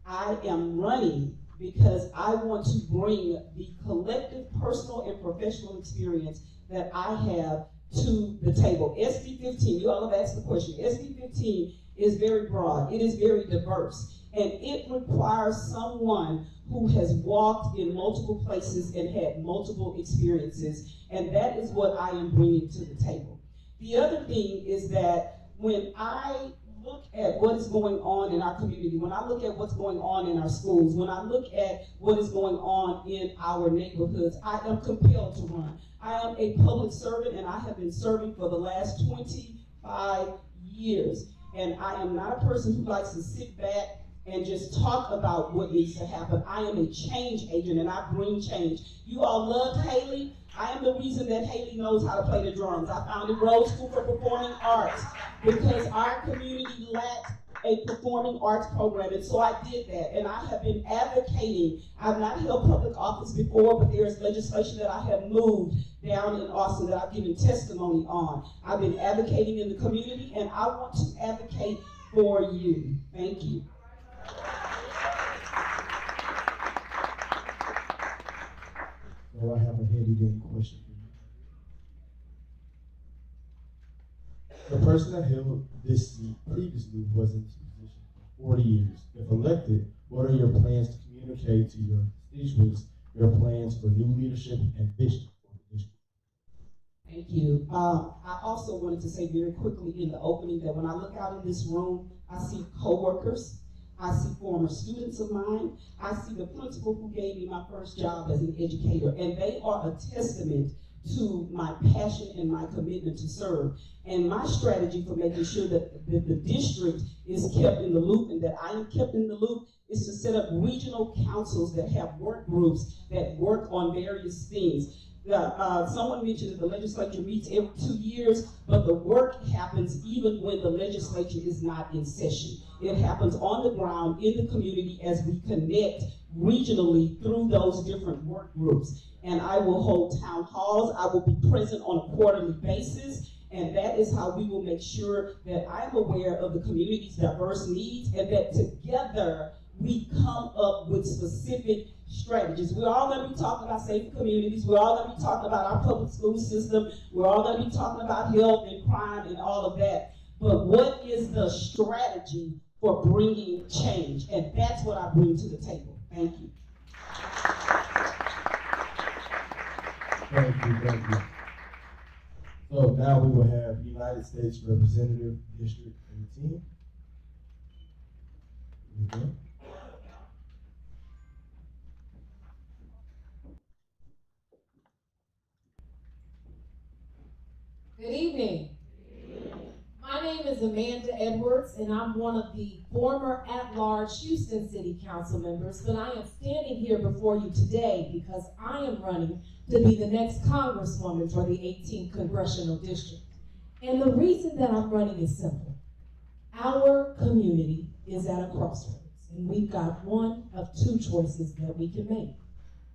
I am running because I want to bring the collective personal and professional experience that I have to the table. SB 15, you all have asked the question. SB 15 is very broad. It is very diverse. And it requires someone who has walked in multiple places and had multiple experiences. And that is what I am bringing to the table. The other thing is that when I look at what is going on in our community, when I look at what's going on in our schools, when I look at what is going on in our neighborhoods, I am compelled to run. I am a public servant, and I have been serving for the last 25 years. And I am not a person who likes to sit back and just talk about what needs to happen. I am a change agent, and I bring change. You all loved Haley. I am the reason that Haley knows how to play the drums. I founded Rose School for Performing Arts because our community lacked a performing arts program, and so I did that. And I have been advocating. I've not held public office before, but there's legislation that I have moved down in Austin that I've given testimony on. I've been advocating in the community, and I want to advocate for you. Thank you. So I have a heavy-hitting question for you. The person that held this seat previously was in this position for 40 years. If elected, what are your plans to communicate to your constituents your plans for new leadership and vision for the district? Thank you. I also wanted to say very quickly in the opening that when I look out in this room, I see coworkers. I see former students of mine. I see the principal who gave me my first job as an educator, and they are a testament to my passion and my commitment to serve. And my strategy for making sure that the district is kept in the loop and that I am kept in the loop is to set up regional councils that have work groups that work on various things. Someone mentioned that the legislature meets every 2 years, but the work happens even when the legislature is not in session. It happens on the ground in the community as we connect regionally through those different work groups. And I will hold town halls. I will be present on a quarterly basis. And that is how we will make sure that I'm aware of the community's diverse needs and that together we come up with specific strategies. We're all going to be talking about safe communities. We're all going to be talking about our public school system. We're all going to be talking about health and crime and all of that. But what is the strategy for bringing change? And that's what I bring to the table. Thank you. Thank you. So now we will have United States Representative District 18. Okay. Good evening. My name is Amanda Edwards, and I'm one of the former at-large Houston City Council members, but I am standing here before you today because I am running to be the next Congresswoman for the 18th Congressional District. And the reason that I'm running is simple. Our community is at a crossroads, and we've got one of two choices that we can make.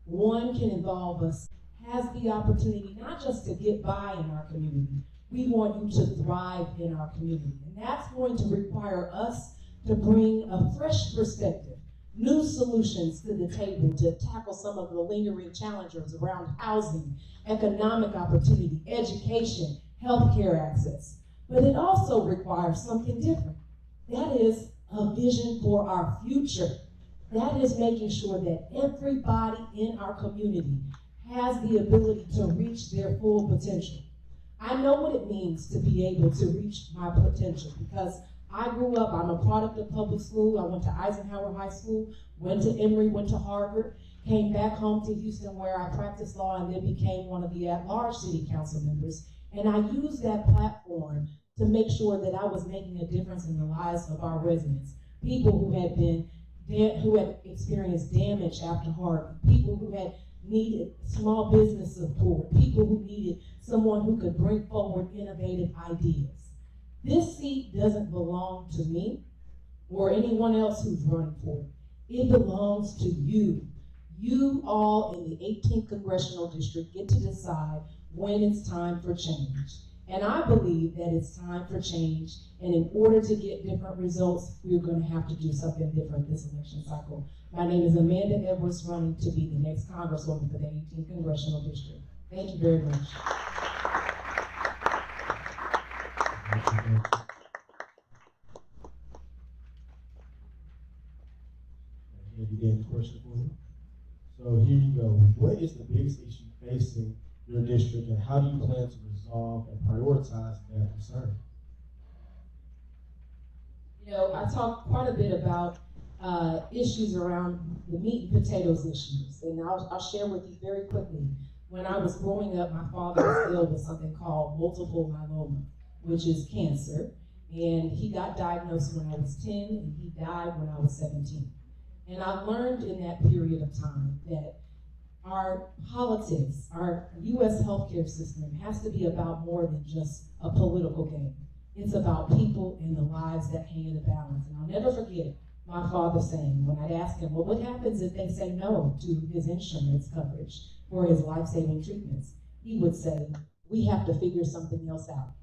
One can involve us, has the opportunity not just to get by in our community, we want you to thrive in our community. And that's going to require us to bring a fresh perspective, new solutions to the table to tackle some of the lingering challenges around housing, economic opportunity, education, healthcare access. But it also requires something different. That is a vision for our future. That is making sure that everybody in our community has the ability to reach their full potential. I know what it means to be able to reach my potential because I grew up, I'm a product of public school. I went to Eisenhower High School, went to Emory, went to Harvard, came back home to Houston where I practiced law and then became one of the at-large city council members. And I used that platform to make sure that I was making a difference in the lives of our residents. People who had experienced damage after Harvey, people who had needed small business support, people who needed someone who could bring forward innovative ideas. This seat doesn't belong to me or anyone else who's running for it. It belongs to you. You all in the 18th Congressional District get to decide when it's time for change. And I believe that it's time for change, and in order to get different results, we're going to have to do something different this election cycle. My name is Amanda Edwards, running to be the next Congresswoman for the 18th Congressional District. Thank you very much. Again, question for you. So here you go. What is the biggest issue facing your district, and how do you plan to resolve and prioritize that concern? You know, I talked quite a bit about issues around the meat and potatoes issues, and I'll share with you very quickly. When I was growing up, my father was ill with something called multiple myeloma, which is cancer, and he got diagnosed when I was 10, and he died when I was 17. And I learned in that period of time that our politics, our U.S. healthcare system has to be about more than just a political game. It's about people and the lives that hang in the balance. And I'll never forget my father saying, when I'd ask him, well, what happens if they say no to his insurance coverage for his life-saving treatments? He would say, we have to figure something else out.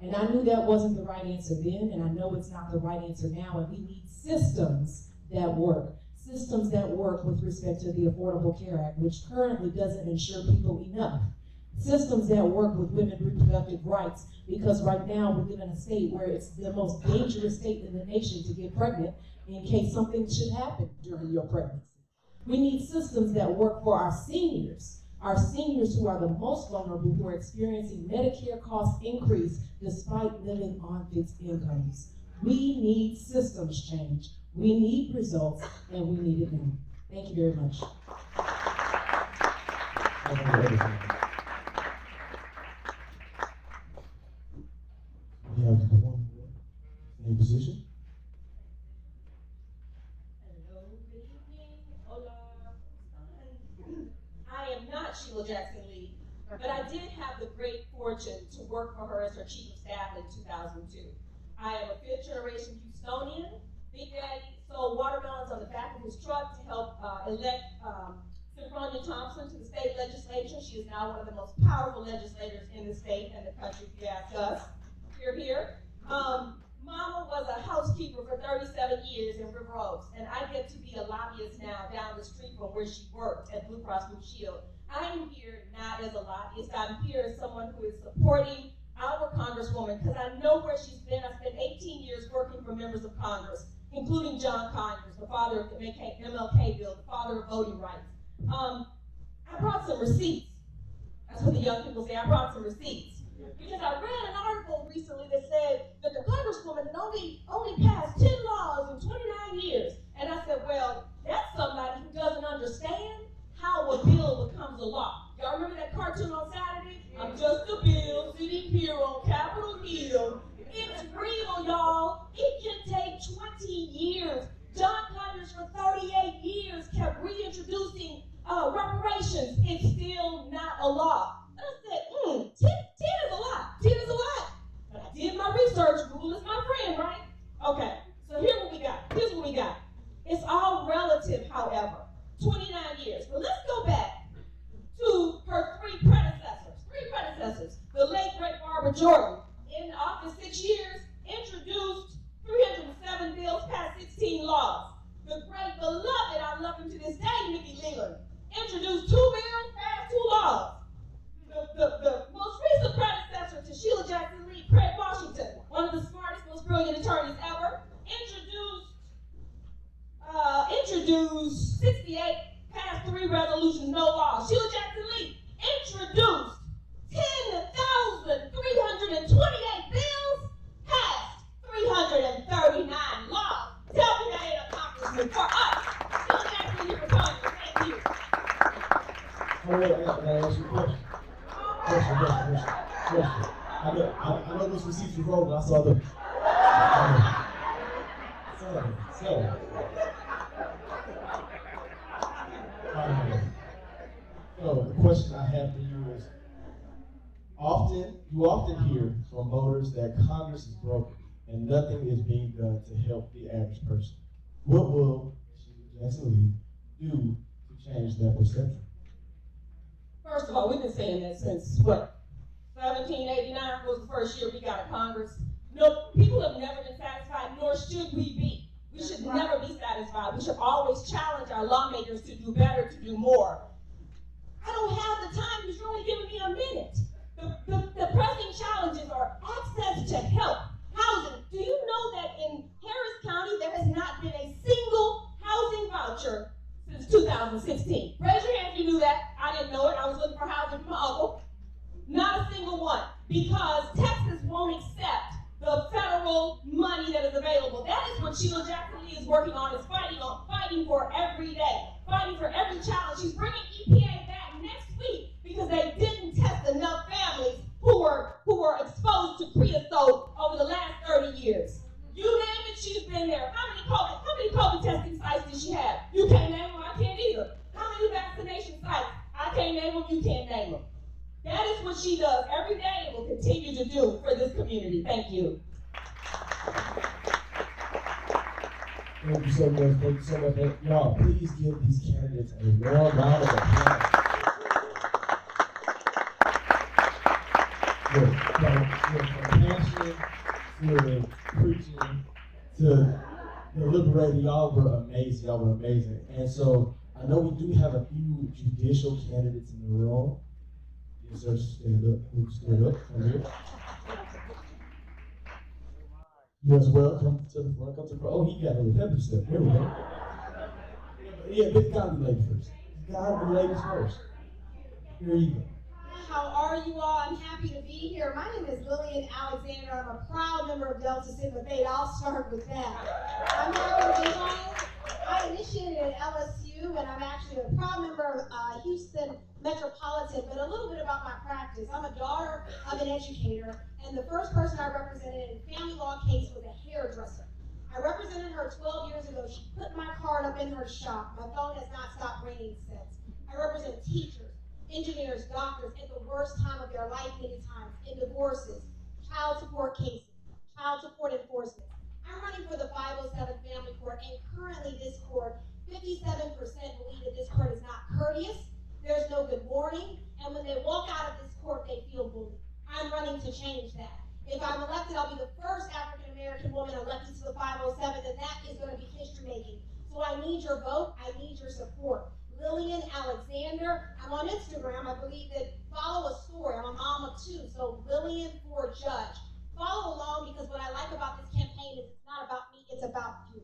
And I knew that wasn't the right answer then, and I know it's not the right answer now, and we need systems that work. Systems that work with respect to the Affordable Care Act, which currently doesn't insure people enough. Systems that work with women's reproductive rights, because right now we live in a state where it's the most dangerous state in the nation to get pregnant in case something should happen during your pregnancy. We need systems that work for our seniors who are the most vulnerable, who are experiencing Medicare cost increase despite living on fixed incomes. We need systems change. We need results, and we need it now. Thank you very much. We have one more, same position. Hello, good evening. Hola. I am not Sheila Jackson Lee, but I did have the great fortune to work for her as her chief of staff in 2002. I am a fifth-generation Houstonian. Big Daddy sold watermelons on the back of his truck to help elect Sophronia Thompson to the state legislature. She is now one of the most powerful legislators in the state and the country, if you ask us. Hear, hear. Mama was a housekeeper for 37 years in River Oaks, and I get to be a lobbyist now down the street from where she worked at Blue Cross Blue Shield. I am here not as a lobbyist. I'm here as someone who is supporting our Congresswoman, because I know where she's been. I spent 18 years working for members of Congress, including John Conyers, the father of the MLK bill, the father of voting rights. I brought some receipts. That's what the young people say. I brought some receipts. Because I read an article recently that said that the Congresswoman had only passed 10 laws in 29 years. And I said, well, that's somebody who doesn't understand how a bill becomes a law. Y'all remember that cartoon on Saturday? I'm just a bill sitting here on Capitol Hill. It's real, y'all. It can take 20 years. John Conyers for 38 years kept reintroducing reparations. It's still not a law. And I said, 10 is a lot. 10 is a lot. But I did my research. Google is my friend, right? Okay, so here's what we got. Here's what we got. It's all relative, however. 29 years. But let's go back to her three predecessors. The late, great Barbara Jordan, in office 6 years, introduced 307 bills, passed 16 laws. The great beloved, I love him to this day, Nikki Leland, introduced 2 bills, passed 2 laws. no law. Sheila Jackson Lee introduced 10,328 bills, passed 339 laws. Tell me that ain't accomplishment for us. Sheila Jackson Lee for Congress. Thank you. Oh, wait, I gotta ask you a question. Question. I know this receipts were wrong, but I saw the. So the question I have for you is, you often hear from voters that Congress is broken and nothing is being done to help the average person. What will Sheila Jackson Lee do to change that perception? First of all, we've been saying that since what? 1789 was the first year we got a Congress. No, people have never been satisfied, nor should we be. We should never be satisfied. We should always challenge our lawmakers to do better, to do more. I don't have the time because you're only giving me a minute. The pressing challenges are access to help, housing. Do you know that in Harris County there has not been a single housing voucher since 2016? Raise your hand if you knew that. I didn't know it. I was looking for housing for my uncle. Not a single one, because Texas won't accept the federal money that is available. That is what Sheila Jackson Lee is working on, is fighting for every day, fighting for every challenge. She's bringing EPA back next week because they didn't test enough families who were exposed to creosote over the last 30 years. You name it, she's been there. How many COVID testing sites did she have? You can't name them, I can't either. How many vaccination sites? I can't name them, you can't name them. That is what she does every day and will continue to do for this community. Thank you. Thank you so much. Thank you so much. Y'all, please give these candidates a warm round of applause. From passion to preaching to deliberating, y'all were amazing. And so I know we do have a few judicial candidates in the room. Yes, sir. Stand up. Stand up. Come here. You as well. Come to the front. Come to the front. Oh, he got a little pepper step. Here we go. Yeah, but gotta be ladies first. Gotta be ladies first. Here you go. How are you all? I'm happy to be here. My name is Lillian Alexander. I'm a proud member of Delta Sigma Theta. I'll start with that. I'm happy to be home. I initiated at LSU, and I'm actually a proud member of Houston Metropolitan, but a little bit about my practice. I'm a daughter of an educator, and the first person I represented in a family law case was a hairdresser. I represented her 12 years ago. She put my card up in her shop. My phone has not stopped ringing since. I represent teachers, engineers, doctors at the worst time of their life many times, in divorces, child support cases, child support enforcement. I'm running for the 507 Family Court, and currently this court, 57% believe that this court is not courteous, there's no good morning, and when they walk out of this court, they feel bullied. I'm running to change that. If I'm elected, I'll be the first African-American woman elected to the 507, and that is going to be history-making. So I need your vote, I need your support. Lillian Alexander, I'm on Instagram. I believe that follow a story. I'm a mom of two, so Lillian for Judge. Follow along, because what I like about this campaign is it's not about me, it's about you.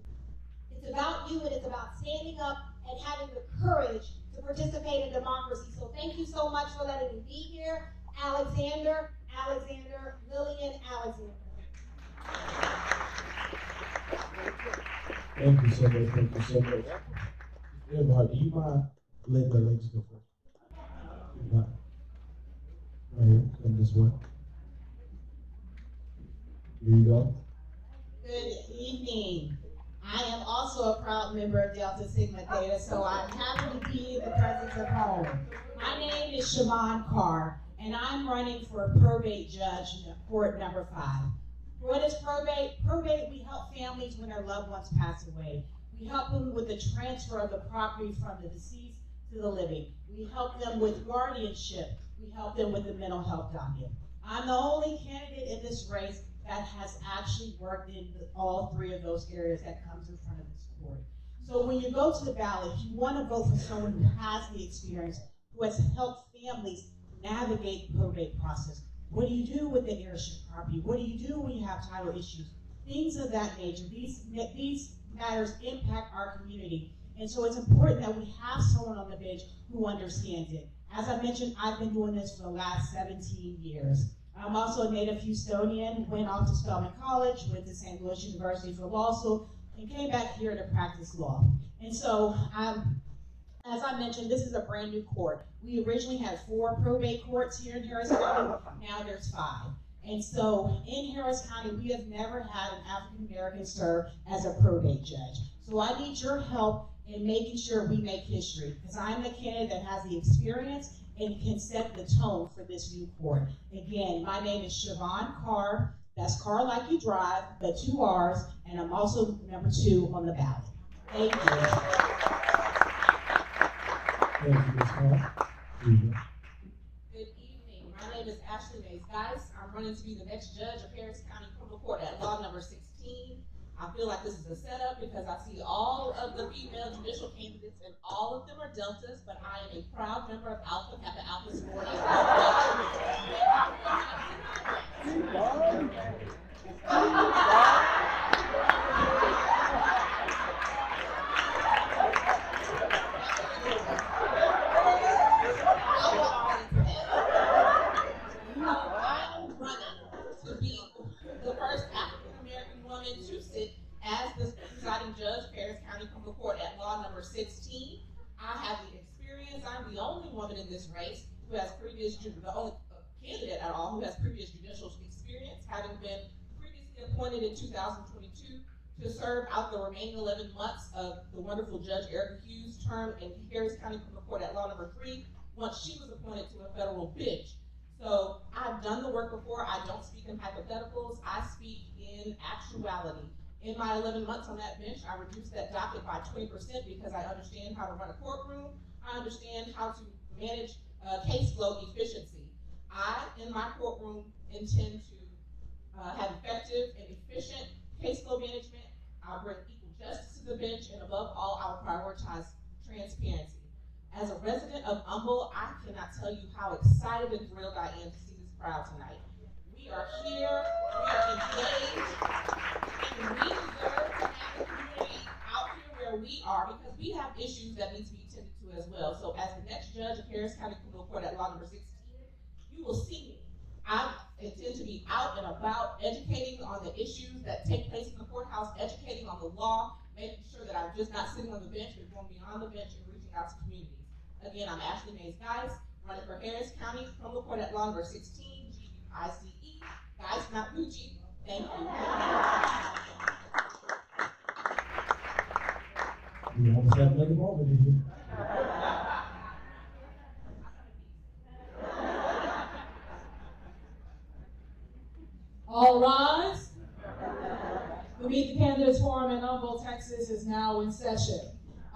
It's about you, and it's about standing up and having the courage to participate in democracy. So thank you so much for letting me be here. Alexander, Lillian Alexander. Thank you so much. Everybody, do you mind letting the ladies go first? Right here, come this way. Here you go. Good evening. I am also a proud member of Delta Sigma Theta, so I'm happy to be in the presence of home. My name is Siobhan Carr, and I'm running for probate judge, court number 5. What is probate? Probate, we help families when their loved ones pass away. We help them with the transfer of the property from the deceased to the living. We help them with guardianship. We help them with the mental health docket. I'm the only candidate in this race that has actually worked in all 3 of those areas that comes in front of this court. So when you go to the ballot, you want to vote for someone who has the experience, who has helped families navigate the probate process. What do you do with the heirship property? What do you do when you have title issues? Things of that nature. These matters impact our community. And so it's important that we have someone on the bench who understands it. As I mentioned, I've been doing this for the last 17 years. I'm also a native Houstonian, went off to Spelman College, went to St. Louis University for law school, and came back here to practice law. And so, as I mentioned, this is a brand new court. We originally had 4 probate courts here in Harris County, now there's 5. And so in Harris County, we have never had an African American serve as a probate judge. So I need your help in making sure we make history, because I'm the candidate that has the experience and can set the tone for this new court. Again, my name is Siobhan Carr. That's Carr like you drive, but 2 R's, and I'm also number 2 on the ballot. Thank you. Thank you, Ms. Carr. Good evening. My name is Ashley Mays Geis. I'm running to be the next judge of Harris County Criminal Court at law number 16. I feel like this is a setup because I see all of the female judicial candidates and all of them are Deltas, but I am a proud member of Alpha Kappa Alpha sorority. I'm running to be the first African-American woman to sit as the presiding judge of Harris County Criminal Court at law number 16. I have the experience. I'm the only woman in this race who has the only candidate at all who has previous judicial experience, having been previously appointed in 2022 to serve out the remaining 11 months of the wonderful Judge Erica Hughes' term in Harris County Criminal Court at law number 3 once she was appointed to a federal bench. So I've done the work before. I don't speak in hypotheticals. I speak in actuality. In my 11 months on that bench, I reduced that docket by 20% because I understand how to run a courtroom. I understand how to manage case flow efficiency. I, in my courtroom, intend to have effective and efficient case flow management. I'll bring equal justice to the bench, and above all, I'll prioritize transparency. As a resident of Humble, I cannot tell you how excited and thrilled I am to see this crowd tonight. We are here, we are engaged, and we deserve to have the community out here where we are because we have issues that need to be tended to as well. So as the next judge of Harris County Criminal Court at law number 16, you will see me. I intend to be out and about educating on the issues that take place in the courthouse, educating on the law, making sure that I'm just not sitting on the bench, but going beyond the bench and reaching out to communities. Again, I'm Ashley Mays Geis, running for Harris County Criminal Court at law number 16, GUICE. Guys, not Gucci. Thank you. We almost had another moment in here. All rise. The Meet the Candidates Forum in Humble, Texas is now in session.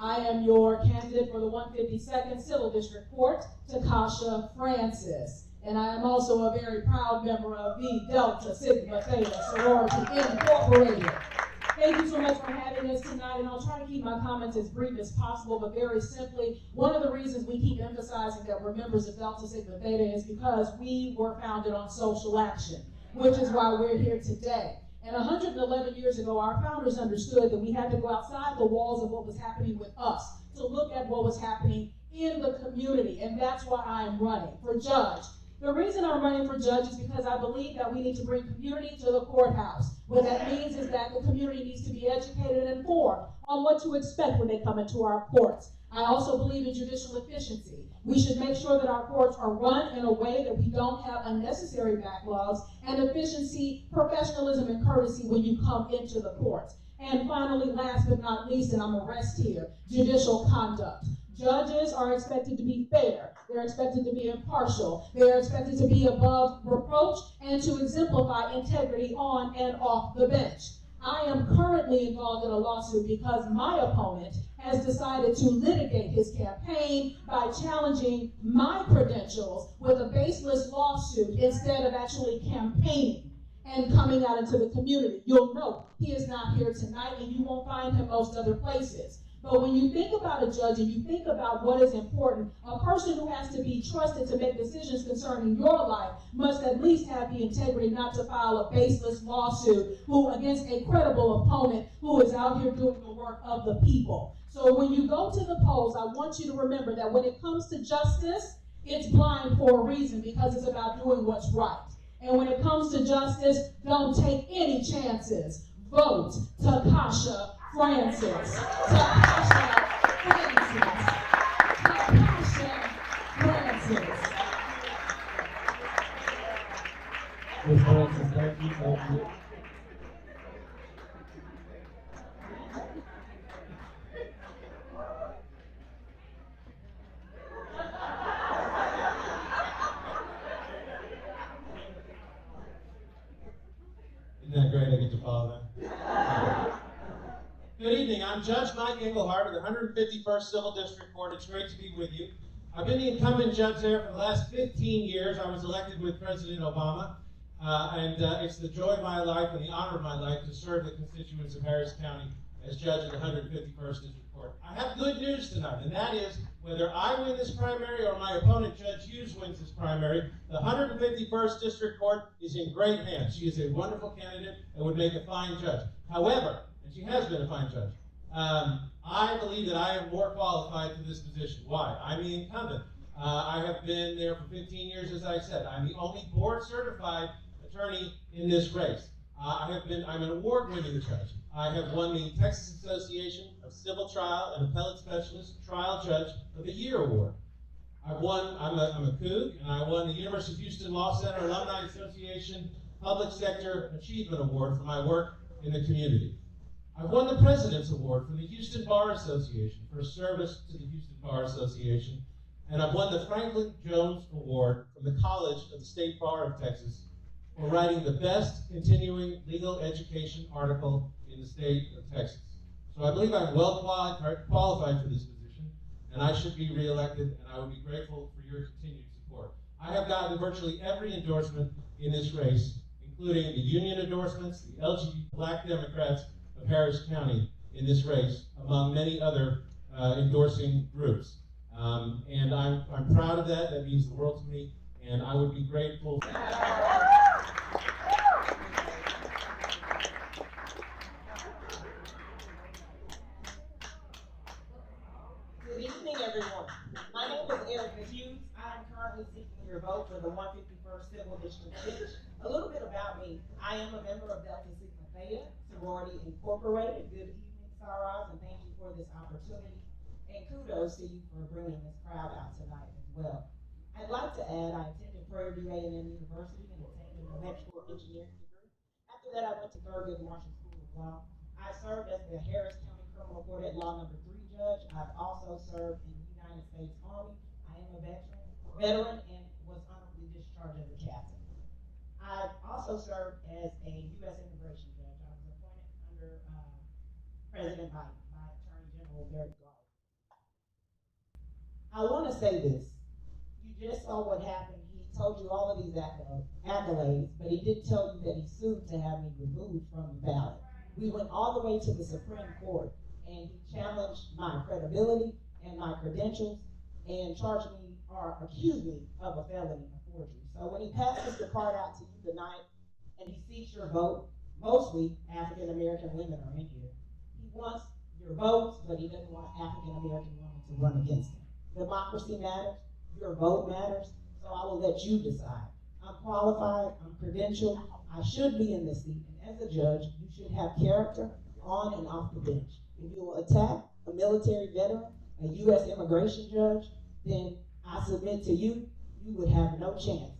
I am your candidate for the 152nd Civil District Court, Takasha Francis. And I am also a very proud member of the Delta Sigma Theta Sorority Incorporated. Thank you so much for having us tonight, and I'll try to keep my comments as brief as possible, but very simply, one of the reasons we keep emphasizing that we're members of Delta Sigma Theta is because we were founded on social action, which is why we're here today. And 111 years ago, our founders understood that we had to go outside the walls of what was happening with us to look at what was happening in the community, and that's why I'm running for judge. The reason I'm running for judge is because I believe that we need to bring community to the courthouse. What that means is that the community needs to be educated and informed on what to expect when they come into our courts. I also believe in judicial efficiency. We should make sure that our courts are run in a way that we don't have unnecessary backlogs, and efficiency, professionalism, and courtesy when you come into the courts. And finally, last but not least, and I'm gonna rest here, judicial conduct. Judges are expected to be fair. They're expected to be impartial. They're expected to be above reproach and to exemplify integrity on and off the bench. I am currently involved in a lawsuit because my opponent has decided to litigate his campaign by challenging my credentials with a baseless lawsuit instead of actually campaigning and coming out into the community. You'll note he is not here tonight, and you won't find him most other places. But when you think about a judge and you think about what is important, a person who has to be trusted to make decisions concerning your life must at least have the integrity not to file a baseless lawsuit against a credible opponent who is out here doing the work of the people. So when you go to the polls, I want you to remember that when it comes to justice, it's blind for a reason, because it's about doing what's right. And when it comes to justice, don't take any chances. Vote Takasha Francis. Takasha Francis. Takasha Francis. Ms. Francis, thank you. Thank you. Isn't that great? I get to follow that. Good evening. I'm Judge Mike Engelhardt of the 151st Civil District Court. It's great to be with you. I've been the incumbent judge there for the last 15 years. I was elected with President Obama, and it's the joy of my life and the honor of my life to serve the constituents of Harris County as judge of the 151st District Court. I have good news tonight, and that is whether I win this primary or my opponent, Judge Hughes, wins this primary, the 151st District Court is in great hands. She is a wonderful candidate and would make a fine judge. However, and she has been a fine judge, I believe that I am more qualified for this position. Why? I'm the incumbent. I have been there for 15 years, as I said. I'm the only board-certified attorney in this race. I'm an award-winning judge. I have won the Texas Association of Civil Trial and Appellate Specialist Trial Judge of the Year Award. I'm a Coug, and I won the University of Houston Law Center Alumni Association Public Sector Achievement Award for my work in the community. I've won the President's Award from the Houston Bar Association for service to the Houston Bar Association, and I've won the Franklin Jones Award from the College of the State Bar of Texas for writing the best continuing legal education article in the state of Texas. So I believe I'm well qualified for this position, and I should be reelected, and I would be grateful for your continued support. I have gotten virtually every endorsement in this race, including the union endorsements, the LGBT Black Democrats of Harris County in this race, among many other endorsing groups. And I'm proud of that. That means the world to me, and I would be grateful. Good evening, everyone. My name is Erica Hughes. I am currently seeking your vote for the 151st Civil District Bench. A little bit about me. I am a member of Delta Sigma Theta Sorority Incorporated. Good evening, Saras, and thank you for this opportunity. And kudos to you for bringing this crowd out tonight as well. I'd like to add, I attended Prairie View A&M University and obtained an electrical engineering degree. After that, I went to Thurgood Marshall School of Law. I served as the Harris County Criminal Court at Law No. 3 judge. I've also served in the United States Army. I am a veteran and was honorably discharged as a captain. I've also served as a U.S. immigration judge. I was appointed under President Biden by Attorney General Merrick Garland. I want to say this. You just saw what happened. He told you all of these accolades, but he did tell you that he sued to have me removed from the ballot. We went all the way to the Supreme Court, and he challenged my credibility and my credentials and charged me or accused me of a felony of forgery. So when he passes the card out to you tonight and he seeks your vote, mostly African American women are in here. He wants your votes, but he doesn't want African American women to run against him. Democracy matters, your vote matters, so I will let you decide. I'm qualified, I'm credentialed, I should be in this seat, and as a judge, you should have character on and off the bench. If you will attack a military veteran, a U.S. immigration judge, then I submit to you, you would have no chance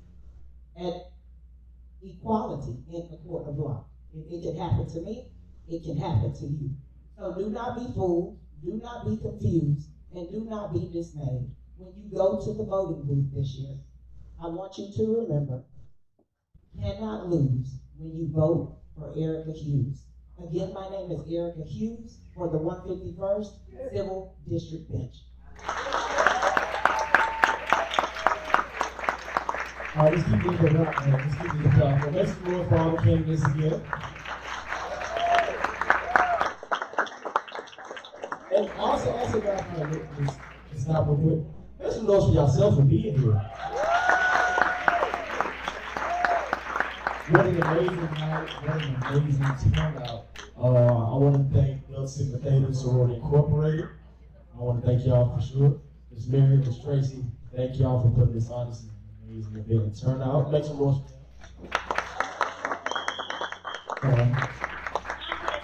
at equality in the court of law. If it can happen to me, it can happen to you. So do not be fooled, do not be confused, and do not be dismayed. When you go to the voting booth this year, I want you to remember, you cannot lose when you vote for Erica Hughes. Again, my name is Erica Hughes for the 151st Civil District Bench. All right, let's keep these up, man. Let's keep these up. Let's go for all the candidates again. And also guys, just stop real quick. Make some noise for yourself for being here. What an amazing night, what an amazing turnout. I want to thank Delta Sigma Theta Sorority Incorporated. I want to thank y'all for sure. Ms. Mary, Ms. Tracy, thank y'all for putting this on. This is an amazing event and turnout. Make some noise. I'm going to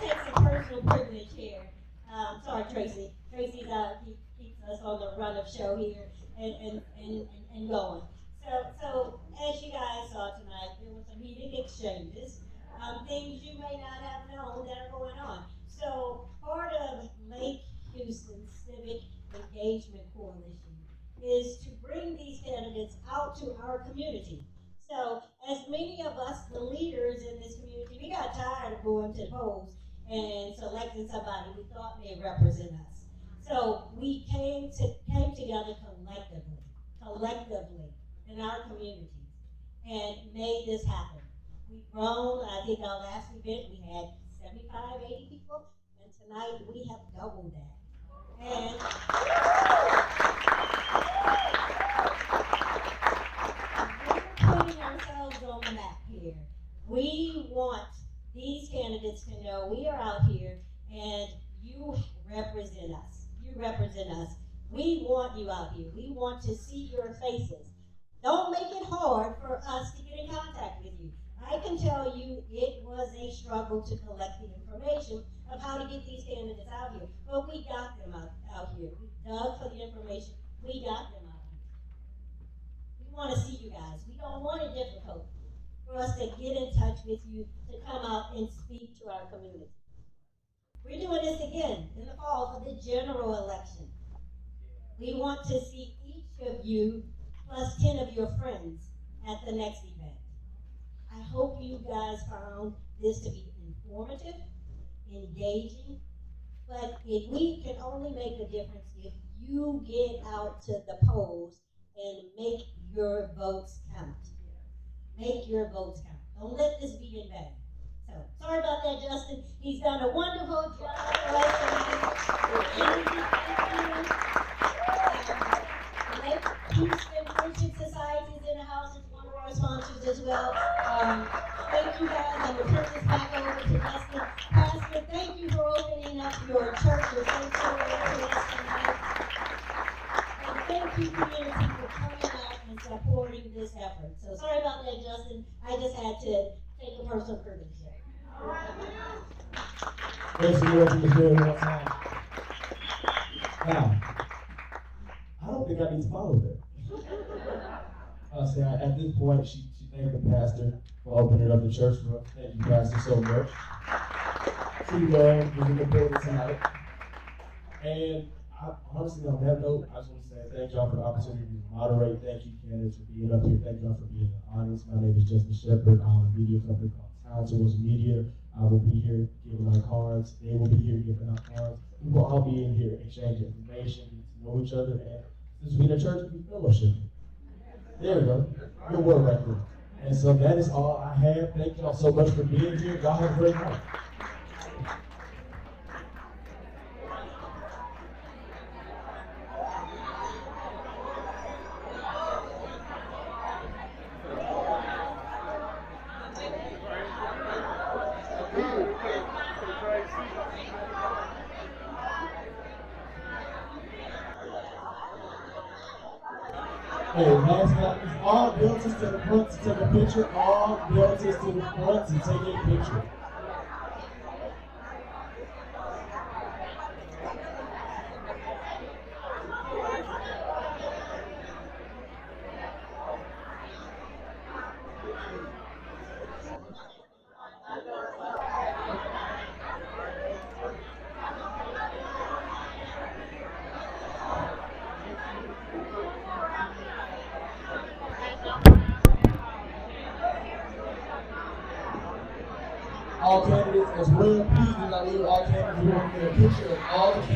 take some personal privilege here. Sorry, Tracy. Tracy keeps us on the run of show here and going. So as you guys saw tonight, there were some heated exchanges, things you may not have known that are going on. So part of Lake Houston Civic Engagement Coalition is to bring these candidates out to our community. So as many of us, the leaders in this community, we got tired of going to the polls and selecting somebody we thought may represent us. So we came together collectively in our communities and made this happen. We've grown. I think our last event we had 75, 80 people, and tonight we have doubled that. And we're putting ourselves on the map here. We want these candidates to know we are out here and you represent us. You represent us. We want you out here. We want to see your faces. Don't make it hard for us to get in contact with you. I can tell you it was a struggle to collect the information of how to get these candidates out here. But we got them out here. We dug for the information. We got them out here. We want to see you guys. We don't want it difficult for us to get in touch with you, to come out and speak to our community. We're doing this again in the fall for the general election. We want to see each of you plus 10 of your friends at the next event. I hope you guys found this to be informative, engaging, but we can only make a difference if you get out to the polls and make your votes count. Make your votes count. Don't let this be in vain. So, sorry about that, Justin. He's done a wonderful job for us tonight. Houston Christian Society is in the house. It's one of our sponsors as well. Thank you guys. I'm going to turn this back over to Justin. Pastor, thank you for opening up your church, your sanctuary to us tonight. And thank you, community, for coming out and supporting this effort. So sorry about that, Justin. I just had to take a personal privilege there. Thanks for working this very one time. Now, I don't think I need to follow that. At this point, she thanked the pastor for opening up the church for us. Thank you, Pastor, so much. She was in the building tonight. And honestly, on that note, I just want to say thank y'all for the opportunity to moderate. Thank you, candidates, for being up here. Thank y'all for being in the audience. My name is Justin Shepard. I'm a media company called Town Towards Media. I will be here giving out cards. They will be here giving out cards. We will all be in here exchanging information, getting to know each other, and since we're in a church, we fellowship. There we go. Good word right there. And so that is all I have. Thank y'all so much for being here. Y'all have a great night. Hey, last night, all builders to the front to take a picture. All builders to the front to take a picture. All candidates as well, please do not leave all candidates. We want to get a picture of all the candidates.